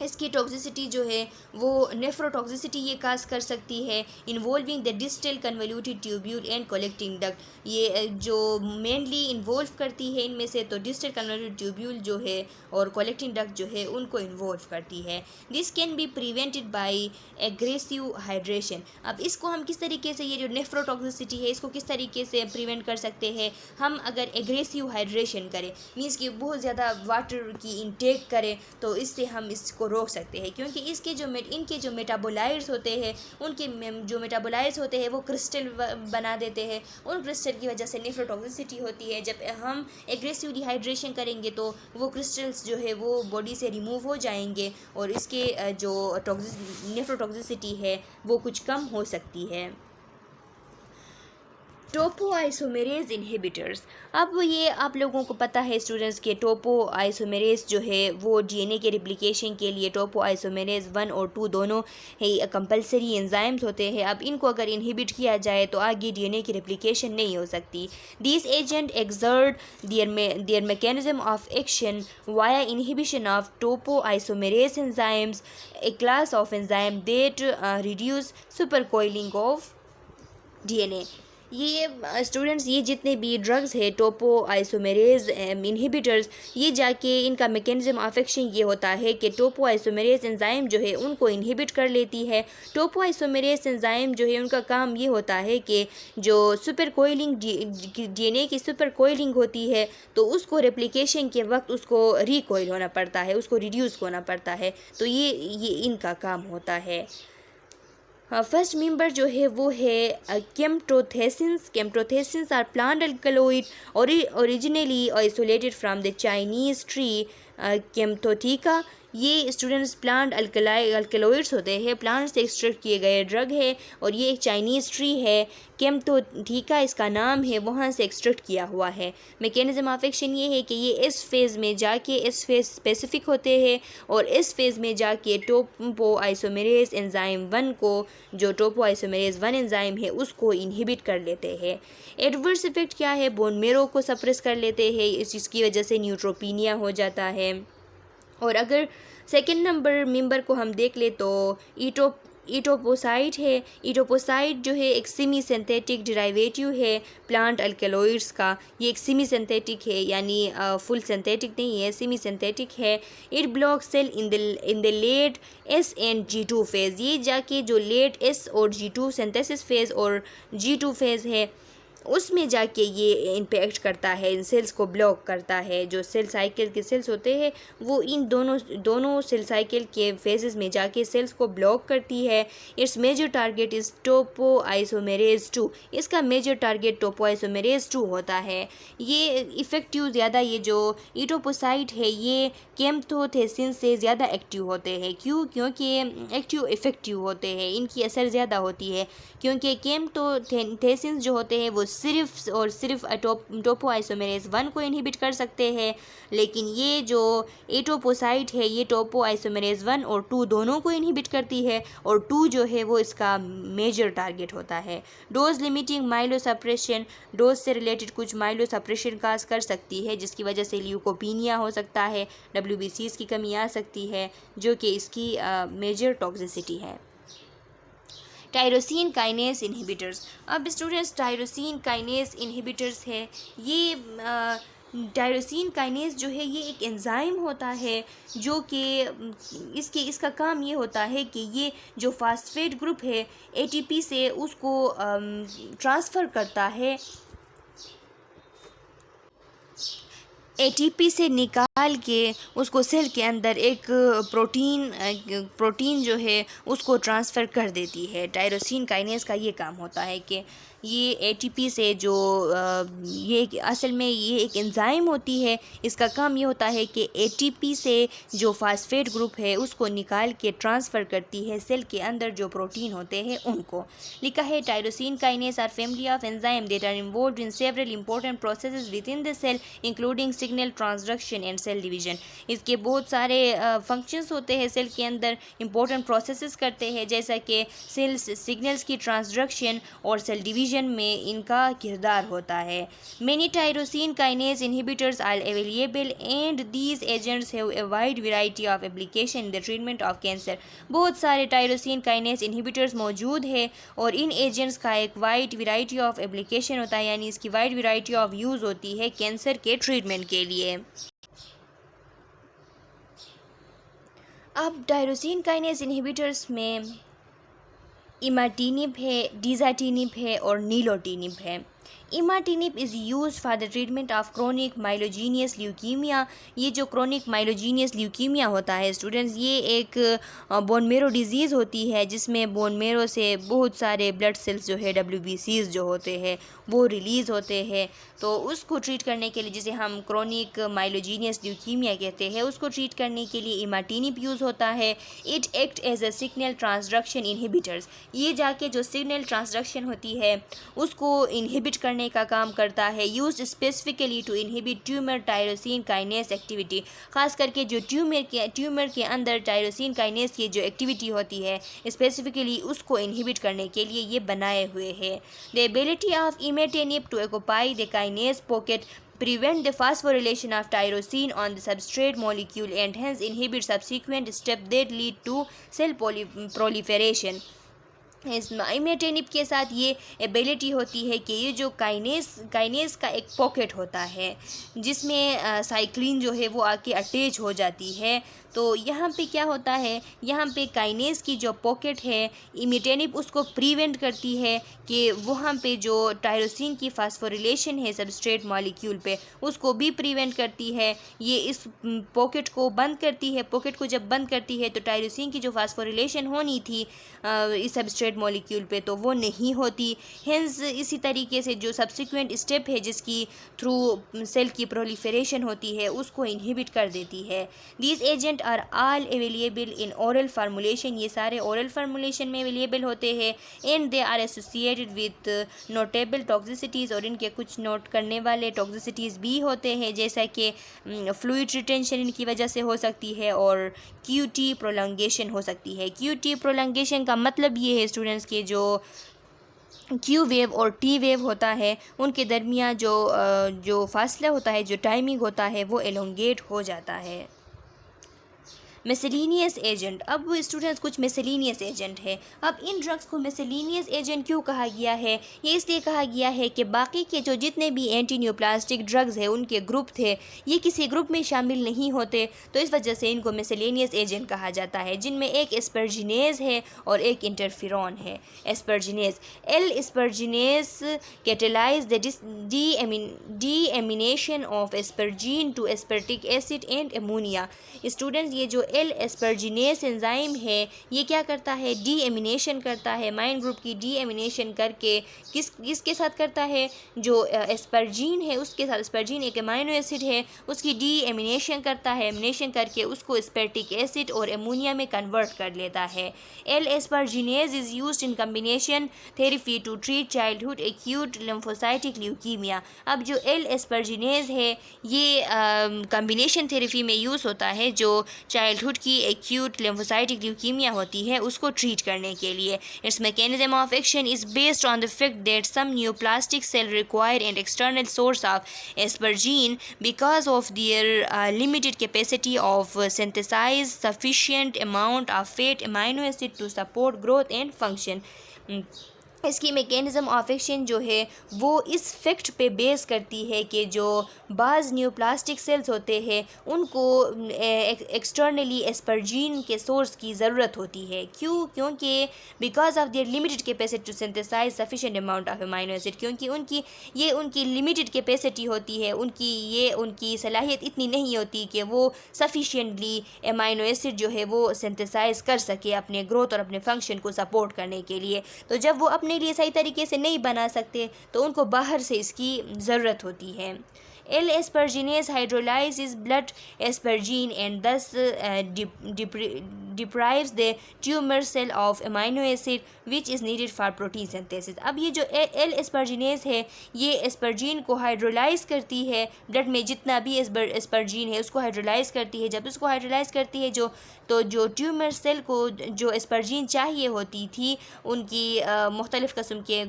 इसकी टॉक्सिसिटी जो है वो नेफ्रोटॉक्सिसिटी ये काज कर सकती है, involving the distal convoluted tubule and collecting duct. ये जो मेनली इन्वॉल्व करती है इनमें से तो डिस्टल कन्वोल्यूटेड ट्यूब्यूल जो है और कलेक्टिंग डक्ट जो है उनको इन्वॉल्व करती है। This can be prevented by aggressive hydration. अब इसको हम किस तरीके से, ये जो नेफ्रोटॉक्सिसिटी है इसको किस तरीके से प्रिवेंट कर सकते हैं? हम अगर एग्रेसिव हाइड्रेशन करें, मीन्स कि बहुत ज़्यादा वाटर की इनटेक करें, तो इससे हम इसको रोक सकते हैं, क्योंकि इनके जो मेटाबोलाइट्स होते हैं, उनके जो मेटाबोलाइट्स होते हैं वो क्रिस्टल बना देते हैं। उन क्रिस्टल की वजह से नेफ्रोटॉक्सिसिटी होती है। जब हम एग्रेसिव डिहाइड्रेशन करेंगे तो वो क्रिस्टल्स जो है वो बॉडी से रिमूव हो जाएंगे और इसके जो नेफ्रोटॉक्सिसिटी है वो कुछ कम हो सकती है। Topoisomerase inhibitors. अब ये आप लोगों को पता है स्टूडेंट्स के टोपोआइसोमेरेज जो है वो डीएनए के रिप्लिकेशन के लिए टोपोआइसोमेरेज 1 और 2 दोनों ही कंपलसरी एंजाइम्स होते हैं। अब इनको अगर इनहिबिट किया जाए तो आगे डीएनए की रिप्लिकेशन नहीं हो सकती। This agent exert their mechanism of action via inhibition of topoisomerase enzymes, a class of enzyme that reduce supercoiling of DNA. ये स्टूडेंट्स ये जितने भी ड्रग्स है टोपो आइसोमेरेज इनहिबिटर्स, ये जाके इनका मैकेनिज्म ऑफ एक्शन ये होता है कि टोपो आइसोमेरेज एंजाइम जो है उनको इनहिबिट कर लेती है। टोपो आइसोमेरेज एंजाइम जो है उनका काम ये होता है कि जो सुपर कोइलिंग डीएनए की सुपर कोइलिंग होती है तो उसको रेप्लिकेशन के वक्त उसको रिकोइल होना पड़ता है, उसको रिड्यूस होना पड़ता है, तो ये इनका काम होता है। फर्स्ट मेंबर जो है वो है camptothecins. Camptothecins are plant alkaloid originally isolated from the Chinese tree camptotheca. ये स्टूडेंट्स प्लांट अल्कलॉइड्स होते हैं, प्लांट से एक्सट्रैक्ट किए गए ड्रग है और ये एक चाइनीज़ ट्री है, केम्प्टोथिका इसका नाम है, वहाँ से एक्सट्रैक्ट किया हुआ है। मैकेनिज्म ऑफ एक्शन ये है कि ये इस फेज़ में जाके इस फेज़ स्पेसिफिक होते हैं और इस फेज़ में जाके टोपो आइसोमेरेज एंजाइम 1 को, जो टोपो आइसोमेरेज 1 एंजाइम है उसको इनहिबिट कर लेते हैं। एडवर्स इफेक्ट क्या है, बोन मेरो को सप्रेस कर लेते हैं, इसकी वजह से न्यूट्रोपीनिया हो जाता है। और अगर सेकेंड नंबर मेंबर को हम देख ले तो इटोपोसाइट है। इटोपोसाइट जो है एक सेमी सिंथेटिक डिराइवेटिव है प्लांट अल्कलॉइड्स का। ये एक सेमी सिंथेटिक है, यानी फुल सिंथेटिक नहीं है, सेमी सिंथेटिक है। It block cell in the late S and G2 phase. ये जाके जो लेट एस और G2 सिंथेसिस फेज़ और G2 फेज़ है उसमें जाके ये इम्पैक्ट करता है, इन सेल्स को ब्लॉक करता है। जो सेल साइकिल के सेल्स होते हैं वो इन दोनों सेल साइकिल के फेजेस में जाके सेल्स को ब्लॉक करती है। Its major target is topoisomerase 2। इसका मेजर टारगेट टोपो आइसोमेरेज 2 होता है। ये इफ़ेक्टिव ज़्यादा, ये जो इटोपोसाइट है ये केम्प्टोथेसिन से ज़्यादा एक्टिव होते हैं। क्योंकि एक्टिव इफ़ेक्टिव होते हैं, इनकी असर ज़्यादा होती है, क्योंकि केम्प्टोथेसिन जो होते हैं वो सिर्फ और सिर्फ टोपो आइसोमेरेज 1 को इनहिबिट कर सकते हैं, लेकिन ये जो इटोपोसाइट है ये टोपो आइसोमेरेज 1 और 2 दोनों को इनहिबिट करती है और 2 जो है वो इसका मेजर टारगेट होता है। Dose limiting myelo suppression, dose से रिलेटेड कुछ माइलो सप्रेशन काज कर सकती है जिसकी वजह से ल्यूकोपीनिया हो सकता है, WBCs की कमी आ सकती है, जो कि इसकी मेजर टॉक्सिसिटी है। Tyrosine kinase inhibitors. अब स्टूडेंट्स टायरोसिन काइनेस इनहिबिटर्स है, ये टायरोसिन काइनेस जो है ये एक एंजाइम होता है जो कि इसका काम ये होता है कि ये जो फास्फेट ग्रुप है ATP से उसको ट्रांसफ़र करता है, ATP से निकाल के उसको सेल के अंदर एक प्रोटीन जो है उसको ट्रांसफ़र कर देती है। टायरोसिन काइनेस का ये काम होता है कि ये ATP से जो ये असल में ये एक एंजाइम होती है, इसका काम ये होता है कि ATP से जो फास्फेट ग्रुप है उसको निकाल के ट्रांसफ़र करती है सेल के अंदर जो प्रोटीन होते हैं उनको। लिखा है tyrosine kinase are family of enzyme that are involved in several important processes within the cell including signal transduction and cell division. इसके बहुत सारे फंक्शंस होते हैं सेल के अंदर, इंपॉर्टेंट प्रोसेसेस करते हैं, जैसा कि सेल सिग्नल्स की ट्रांसडक्शन और सेल डिवीजन में इनका किरदार होता है। Many tyrosine kinase inhibitors are available and these agents have a wide variety of application in the treatment of cancer। बहुत सारे टायरोसिन काइनेस इनहिबिटर्स मौजूद है और इन एजेंट्स का एक वाइड वैरायटी ऑफ एप्लीकेशन होता है, यानी इसकी वाइड वैरायटी ऑफ यूज़ होती है कैंसर के ट्रीटमेंट के लिए। अब टायरोसिन काइनेस इनहिबिटर्स में इमाटिनिब है, डिज़ाटिनिब है और नीलोटिनिब है। Imatinib is use for the treatment of chronic myelogenous leukaemia. ये जो क्रोनिक माइलोजीनियस ल्यूकीमिया होता है स्टूडेंट्स, ये एक बोन मेरो डिज़ीज़ होती है जिसमें बोन मेरो से बहुत सारे ब्लड सेल्स जो है WBCs जो होते हैं वो रिलीज़ होते हैं। तो उसको ट्रीट करने के लिए, जिसे हम क्रोनिक माइलोजीनियस ल्यूकीमिया कहते हैं, उसको ट्रीट करने के लिए इमाटिनिब यूज़ होता है। It act as a signal transduction inhibitors. ये जाके जो सिग्नल ट्रांसडक्शन होती है उसको इनहिबिट करने का काम करता है। Used specifically to inhibit tumour tyrosine kinase activity. ख़ास करके जो ट्यूमर के अंदर टायरोसिन काइनेस की जो एक्टिविटी होती है स्पेसिफिकली उसको इनहिबिट करने के लिए ये बनाए हुए हैं। The ability of imatinib to occupy the kinase pocket prevent the phosphorylation of tyrosine on the substrate molecule and hence inhibit subsequent steps that lead to cell proliferation। इस इमेटेनिब के साथ ये एबिलिटी होती है कि ये जो काइनेस का एक पॉकेट होता है जिसमें साइक्लिन जो है वो आके अटैच हो जाती है। तो यहाँ पे क्या होता है, यहाँ पे काइनेस की जो पॉकेट है इमेटेनिब उसको प्रिवेंट करती है कि वहाँ पे जो टायरोसिन की फास्फोरिलेशन है सबस्ट्रेट मॉलिक्यूल पे उसको भी प्रिवेंट करती है। ये इस पॉकेट को बंद करती है। पॉकेट को जब बंद करती है तो टायरोसिन की जो फास्फोरिलेशन होनी थी इस सबस्ट्रेट मॉलिक्यूल पे तो वो नहीं होती। हेंस इसी तरीके से जो सब्सिक्वेंट स्टेप है जिसकी थ्रू सेल की प्रोलिफरेशन होती है उसको इनहिबिट कर देती है। These agent are all available in oral formulation, ये सारे ओरल फार्मूलेशन में अवेलेबल होते हैं। And they are associated with notable toxicities, और इनके कुछ नोट करने वाले टॉक्सिसिटीज़ भी होते हैं जैसा कि फ्लूइड रिटेंशन इनकी वजह से हो सकती है और QT प्रोलंगेशन हो सकती है। QT प्रोलंगेशन का मतलब ये है स्टूडेंट्स के जो Q वेव और T वेव होता है उनके दरमियान जो फासला होता है, जो टाइमिंग होता है वो एलोंगेट हो जाता है। मिसलिनियस एजेंट, अब स्टूडेंट्स कुछ मिसलिनियस एजेंट है। अब इन ड्रग्स को मिसलिनियस एजेंट क्यों कहा गया है? ये इसलिए कहा गया है कि बाकी के जो जितने भी एंटी न्यूप्लास्टिक ड्रग्स हैं उनके ग्रुप थे ये किसी ग्रुप में शामिल नहीं होते, तो इस वजह से इनको मिसलिनियस एजेंट कहा जाता है, जिनमें एक एस्परजिनेज है और एक इंटरफेरॉन है। Asparaginase, L asparaginase catalyze the deamination of asparagine to aspartic acid and ammonia. Students ये जो एल एस्परजिनेस एंजाइम है ये क्या करता है, डीएमिनेशन करता है, माइन ग्रुप की डीएमिनेशन करके किसके साथ करता है, जो एस्परजीन है उसके साथ। एस्परजीन एक अमाइनो एसिड है, उसकी डीएमिनेशन करता है, एमिनेशन करके उसको एस्पर्टिक एसिड और एमोनिया में कन्वर्ट कर लेता है। L asparaginase is used in combination therapy to treat childhood acute lymphocytic leukaemia. अब जो एल एस्परजिनेज है ये कम्बिनेशन थेरेपी में यूज़ होता है जो चाइल्डहुड की एक्यूट लिम्फोसाइटिक ल्यूकीमिया होती है उसको ट्रीट करने के लिए। Its mechanism of action is based on the fact that some neoplastic cell require an external source of asparagine because of their limited capacity of synthesize sufficient amount of fat amino acid to support growth and function. इसकी mechanism of action जो है वो इस fact पे base करती है कि जो बाज़ न्यूप्लास्टिक सेल्स होते हैं उनको एक्सटर्नली एस्परजीन के सोर्स की ज़रूरत होती है। क्योंकि because of their limited capacity to synthesise sufficient amount of amino acid, क्योंकि उनकी लिमिटेड कैपेसिटी होती है, उनकी सलाहियत इतनी नहीं होती कि वो सफिशिएंटली अमाइनो एसिड जो है वो सिंथेसाइज कर सके अपने ग्रोथ और अपने फंक्शन को सपोर्ट करने के लिए। तो जब वो अपने लिए सही तरीके से नहीं बना सकते तो उनको बाहर से इसकी ज़रूरत होती है। L asperginase hydrolyzes blood aspergine and thus deprives the tumor cell of amino acid which is needed for protein synthesis। अब ये जो L asperginase है ये एस्परजीन को हाइड्रोलाइज करती है, ब्लड में जितना भी एस्परजीन है उसको हाइड्रोलाइज करती है। जब उसको हाइड्रोलाइज करती है जो ट्यूमर सेल को जो एस्परजीन चाहिए होती थी उनकी मुख्तलिफ़ किस्म के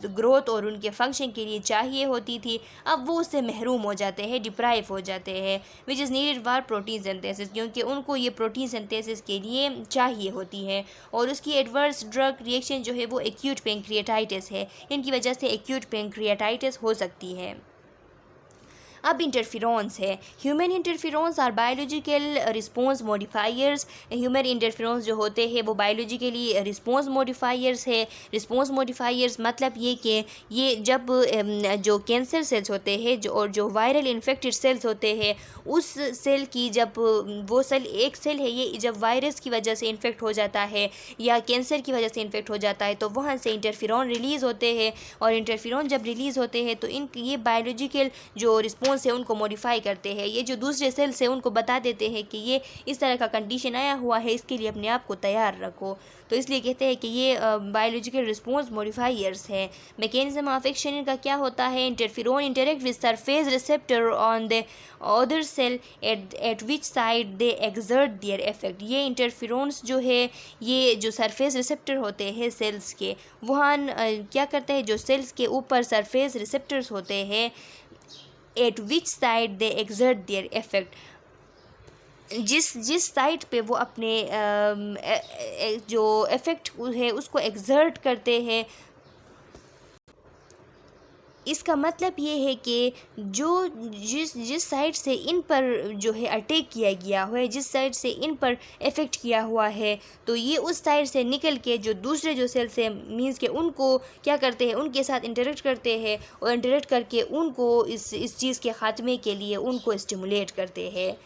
ग्रोथ और उनके फंक्शन के लिए चाहिए होती थी, अब वो उससे महरूम हो जाते हैं, डिप्राइव हो जाते हैं, which is needed for protein synthesis, क्योंकि उनको ये प्रोटीन सिंथेसिस के लिए चाहिए होती है। और उसकी एडवर्स ड्रग रिएक्शन जो है वो एक्यूट पेंक्रियाटाइटिस है, इनकी वजह से एक्यूट पेंक्रियाटाइटिस हो सकती है। अब इंटरफेरॉन्स है। Human interferons are biological response modifiers. Human interferons जो होते हैं वो बायोलॉजिकली रिस्पॉन्स मॉडिफायर्स है। रिस्पॉन्स मॉडिफायर्स मतलब ये कि ये जब जो कैंसर सेल्स होते हैं जो वायरल इन्फेक्टेड सेल्स होते हैं उस सेल की जब वो सेल एक सेल है ये जब वायरस की वजह से इन्फेक्ट हो जाता है या कैंसर की वजह से इन्फेक्ट हो जाता है तो वहाँ से इंटरफेरॉन रिलीज़ होते हैं। और इंटरफेरॉन जब रिलीज़ होते हैं तो ये बायोलॉजिकल जो रिस्पॉन्स है उनको मॉडिफाई करते हैं। ये जो दूसरे सेल्स हैं उनको बता देते हैं कि ये इस तरह का कंडीशन आया हुआ है, इसके लिए अपने आप को तैयार रखो। तो इसलिए कहते हैं कि ये बायोलॉजिकल रिस्पॉन्स मॉडिफायर्स है। मैकेनिज्म ऑफ एक्शन इनका क्या होता है? Interferon interact with surface receptor on the other cell at which side they exert their effect. ये इंटरफेरॉन्स जो है ये जो सरफेस रिसेप्टर होते हैं सेल्स के वहाँ क्या करते हैं, जो सेल्स के ऊपर सरफेस रिसेप्टर्स होते हैं at which side they exert their effect। जिस जिस साइट पे वो अपने जो इफ़ेक्ट है उसको एक्सर्ट करते हैं। इसका मतलब ये है कि जो जिस जिस साइड से इन पर जो है अटैक किया गया हुआ है, जिस साइड से इन पर इफ़ेक्ट किया हुआ है, तो ये उस साइड से निकल के जो दूसरे जो सेल्स हैं मींस के उनको क्या करते हैं, उनके साथ इंटरेक्ट करते हैं और इंटरेक्ट करके उनको इस चीज़ के ख़ात्मे के लिए उनको स्टिमुलेट करते हैं।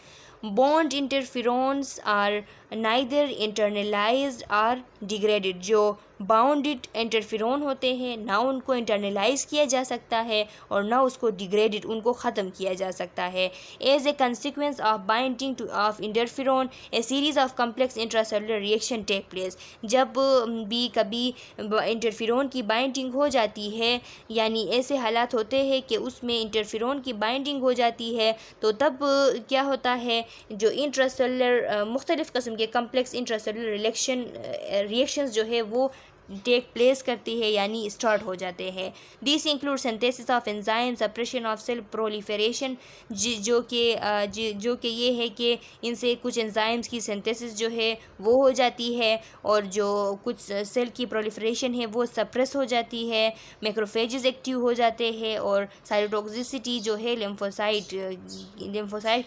Bond interferences are neither internalised or degraded. जो बाउंडेड इंटरफेरोन होते हैं ना उनको इंटरनलाइज किया जा सकता है और ना उसको डिग्रेडेड उनको ख़त्म किया जा सकता है। As a consequence of binding to of interferon a series of complex intracellular reaction take place. जब भी कभी इंटरफेरोन की बाइंडिंग हो जाती है, यानी ऐसे हालात होते हैं कि उसमें इंटरफेरोन की बाइंडिंग हो जाती है, तो तब क्या होता है, जो इंट्रासेलुलर मुख्तलिफ़ किस्म के कम्प्लेक्स इंट्रासेलुलर रिएक्शंस जो है वो टेक प्लेस करती है, यानी स्टार्ट हो जाते हैं। This include synthesis of enzyme, suppression of cell proliferation, जो कि ये है कि इनसे कुछ एंजाइम्स की सिंथेसिस जो है वो हो जाती है और जो कुछ सेल की प्रोलिफरेशन है वो सप्रेस हो जाती है, मैक्रोफेजेस एक्टिव हो जाते हैं और साइटोटॉक्सिसिटी जो है लिम्फोसाइट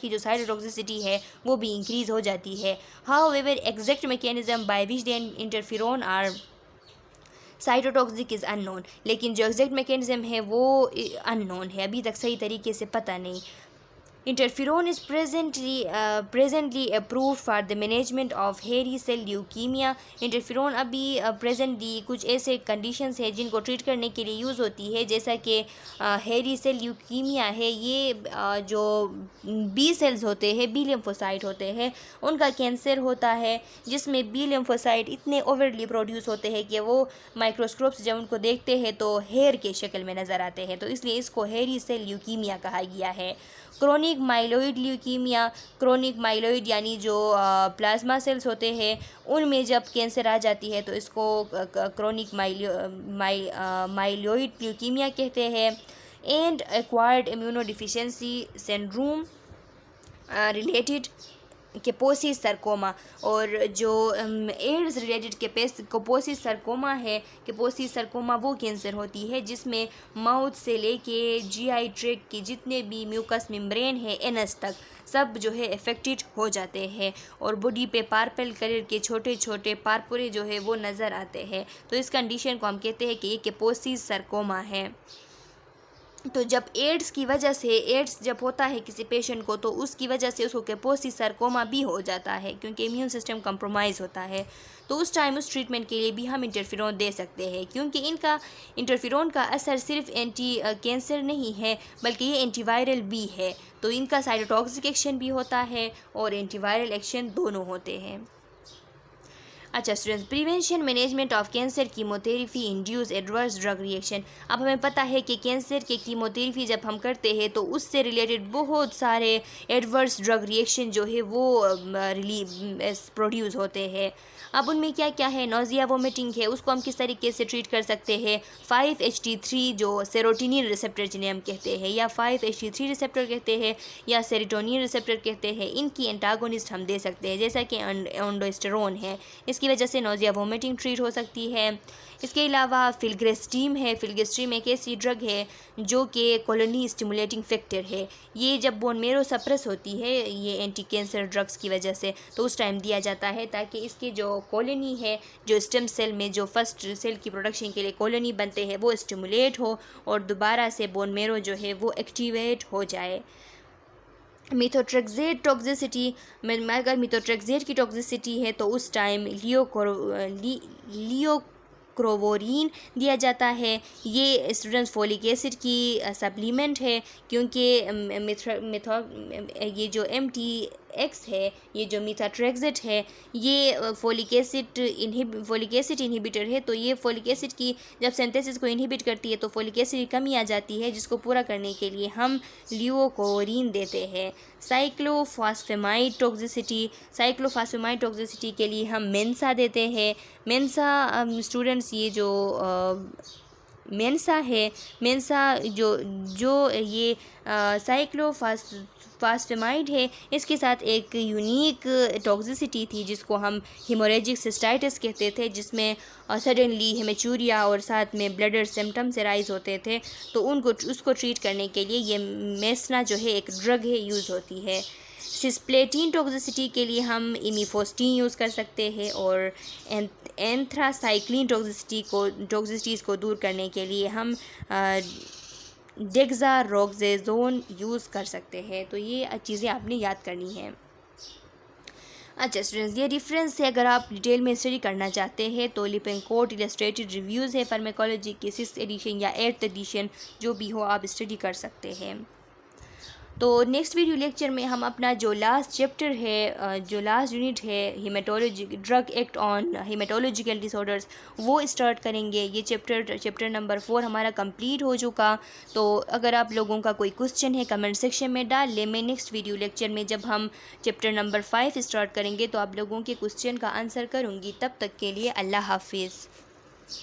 की जो साइटोटॉक्सिसिटी है वो भी इंक्रीज़ हो जाती है। However exact mechanism by which the interferon are cytotoxic is unknown. लेकिन जो एग्जैक्ट मैकेनिज्म है वो अननोन है, अभी तक सही तरीके से पता नहीं। Interferon is presently approved for the management of hairy cell leukemia. Interferon अभी प्रेजेंटली कुछ ऐसे कंडीशंस है जिनको ट्रीट करने के लिए यूज़ होती है, जैसा कि हेरी सेल ल्यूकीमिया है। ये जो बी सेल्स होते हैं, बी लिम्फोसाइट होते हैं, उनका कैंसर होता है जिसमें बी लिम्फोसाइट इतने ओवरली प्रोड्यूस होते हैं कि वो माइक्रोस्कोप से जब उनको देखते हैं तो हेयर के शक्ल में नज़र आते हैं, तो इसलिए इसको हेरी सेल ल्यूकीमिया कहा गया है। Chronic myeloid leukaemia, chronic myeloid यानी जो प्लाज्मा सेल्स होते हैं उनमें जब कैंसर आ जाती है तो इसको क्रोनिक माइलोइड ल्यूकीमिया कहते हैं। And acquired immunodeficiency syndrome related Kaposi's sarcoma, और जो एड्स रिलेटेड केपोसिस सरकोमा है, केपोसिस सरकोमा वो कैंसर होती है जिसमें माउथ से लेके जीआई ट्रैक्ट के जितने भी म्यूकस मेम्ब्रेन है एनस तक सब जो है अफेक्टेड हो जाते हैं और बॉडी पे पार्पल कलर के छोटे छोटे पारपुरे जो है वो नज़र आते हैं। तो इस कंडीशन को हम कहते हैं कि ये केपोसिस सरकोमा है। तो जब एड्स की वजह से, एड्स जब होता है किसी पेशेंट को, तो उसकी वजह से उसको केपोसिस सरकोमा भी हो जाता है क्योंकि इम्यून सिस्टम कंप्रोमाइज़ होता है। तो उस टाइम उस ट्रीटमेंट के लिए भी हम इंटरफेरोन दे सकते हैं, क्योंकि इनका इंटरफेरोन का असर सिर्फ एंटी कैंसर नहीं है बल्कि ये एंटीवायरल भी है। तो इनका साइटोटॉक्सिक एक्शन भी होता है और एंटीवायरल एक्शन दोनों होते हैं। अच्छा students, prevention management of cancer chemotherapy induce adverse drug reaction. अब हमें पता है कि कैंसर के कीमोथेरेपी जब हम करते हैं तो उससे रिलेटेड बहुत सारे एडवर्स ड्रग रिएक्शन जो है वो प्रोड्यूस होते हैं। अब उनमें क्या क्या है, नोजिया वोमिटिंग है, उसको हम किस तरीके से ट्रीट कर सकते हैं। 5-HT3 जो सेरोटोनिन रिसेप्टर जिन्हें हम कहते हैं, या 5-HT3 रिसेप्टर कहते हैं या सेरोटोनिन रिसेप्टर कहते हैं, इनकी एंटागोनिस्ट हम दे सकते हैं, जैसा कि एंडोस्टेरोन है। इसकी वजह से नोजिया वोमिटिंग ट्रीट हो सकती है। इसके अलावा फिल्ग्रेस्टीम है। फिल्ग्रेस्टीम एक ऐसी ड्रग है जो कि कॉलोनी स्टिमुलेटिंग फैक्टर है। ये जब बोन मेरो सप्रेस होती है ये एंटी कैंसर ड्रग्स की वजह से, तो उस टाइम दिया जाता है ताकि इसके जो कॉलोनी है, जो स्टेम सेल में जो फर्स्ट सेल की प्रोडक्शन के लिए कॉलोनी बनते हैं वो स्टिमुलेट हो और दोबारा से बोन मेरो जो है वो एक्टिवेट हो जाए। मिथोट्रेक्सेट टॉक्सिसिटी में अगर मिथोट्रेक्सेट की टॉक्सिसिटी है तो उस टाइम लियोक्रोवोरीन दिया जाता है। ये स्टूडेंट्स फोलिक एसिड की सप्लीमेंट है, क्योंकि ये जो MTX है, ये जो मिथोट्रेक्सेट है, ये फोलिक एसिड इनहिबिटर है। तो ये फोलिक एसिड की जब सिंथेसिस को इनहिबिट करती है तो फोलिक एसिड की कमी आ जाती है, जिसको पूरा करने के लिए हम लियोकोरीन देते हैं। साइक्लोफॉस्फेमाइड टॉक्सिसिटी के लिए हम मेंसा देते हैं। मेंसा स्टूडेंट्स ये जो मेंसा है, मेंसा जो ये फास्फेमाइड है, इसके साथ एक यूनिक टॉक्सिसिटी थी जिसको हम हेमोरेजिक सिस्टाइटिस कहते थे, जिसमें सडनली हेमेचूरिया और साथ में ब्लडर सिम्टम्स राइज होते थे। तो उसको ट्रीट करने के लिए ये मेसना जो है एक ड्रग है यूज़ होती है। सिस्प्लेटिन टॉक्सिसिटी के लिए हम इमिफोस्टीन यूज़ कर सकते हैं और एंथ्रासाइक्लिन टॉक्सिसिटीज़ को दूर करने के लिए हम डेक्सारोक्सेज़ोन यूज़ कर सकते हैं। तो ये चीज़ें आपने याद करनी हैं। अच्छा स्टूडेंट्स, ये रेफरेंस है, अगर आप डिटेल में स्टडी करना चाहते हैं तो लिपिंकोट इलस्ट्रेटेड रिव्यूज़ है फार्माकोलॉजी की 6th एडिशन या 8th एडिशन, जो भी हो आप स्टडी कर सकते हैं। तो नेक्स्ट वीडियो लेक्चर में हम अपना जो लास्ट चैप्टर है, जो लास्ट यूनिट है haematology drug act on haematological disorders, वो स्टार्ट करेंगे। ये चैप्टर नंबर 4 हमारा कंप्लीट हो चुका। तो अगर आप लोगों का कोई क्वेश्चन है कमेंट सेक्शन में डाल ले। मैं नेक्स्ट वीडियो लेक्चर में जब हम चैप्टर नंबर 5 स्टार्ट करेंगे तो आप लोगों के क्वेश्चन का आंसर करूँगी। तब तक के लिए अल्लाह हाफिज़।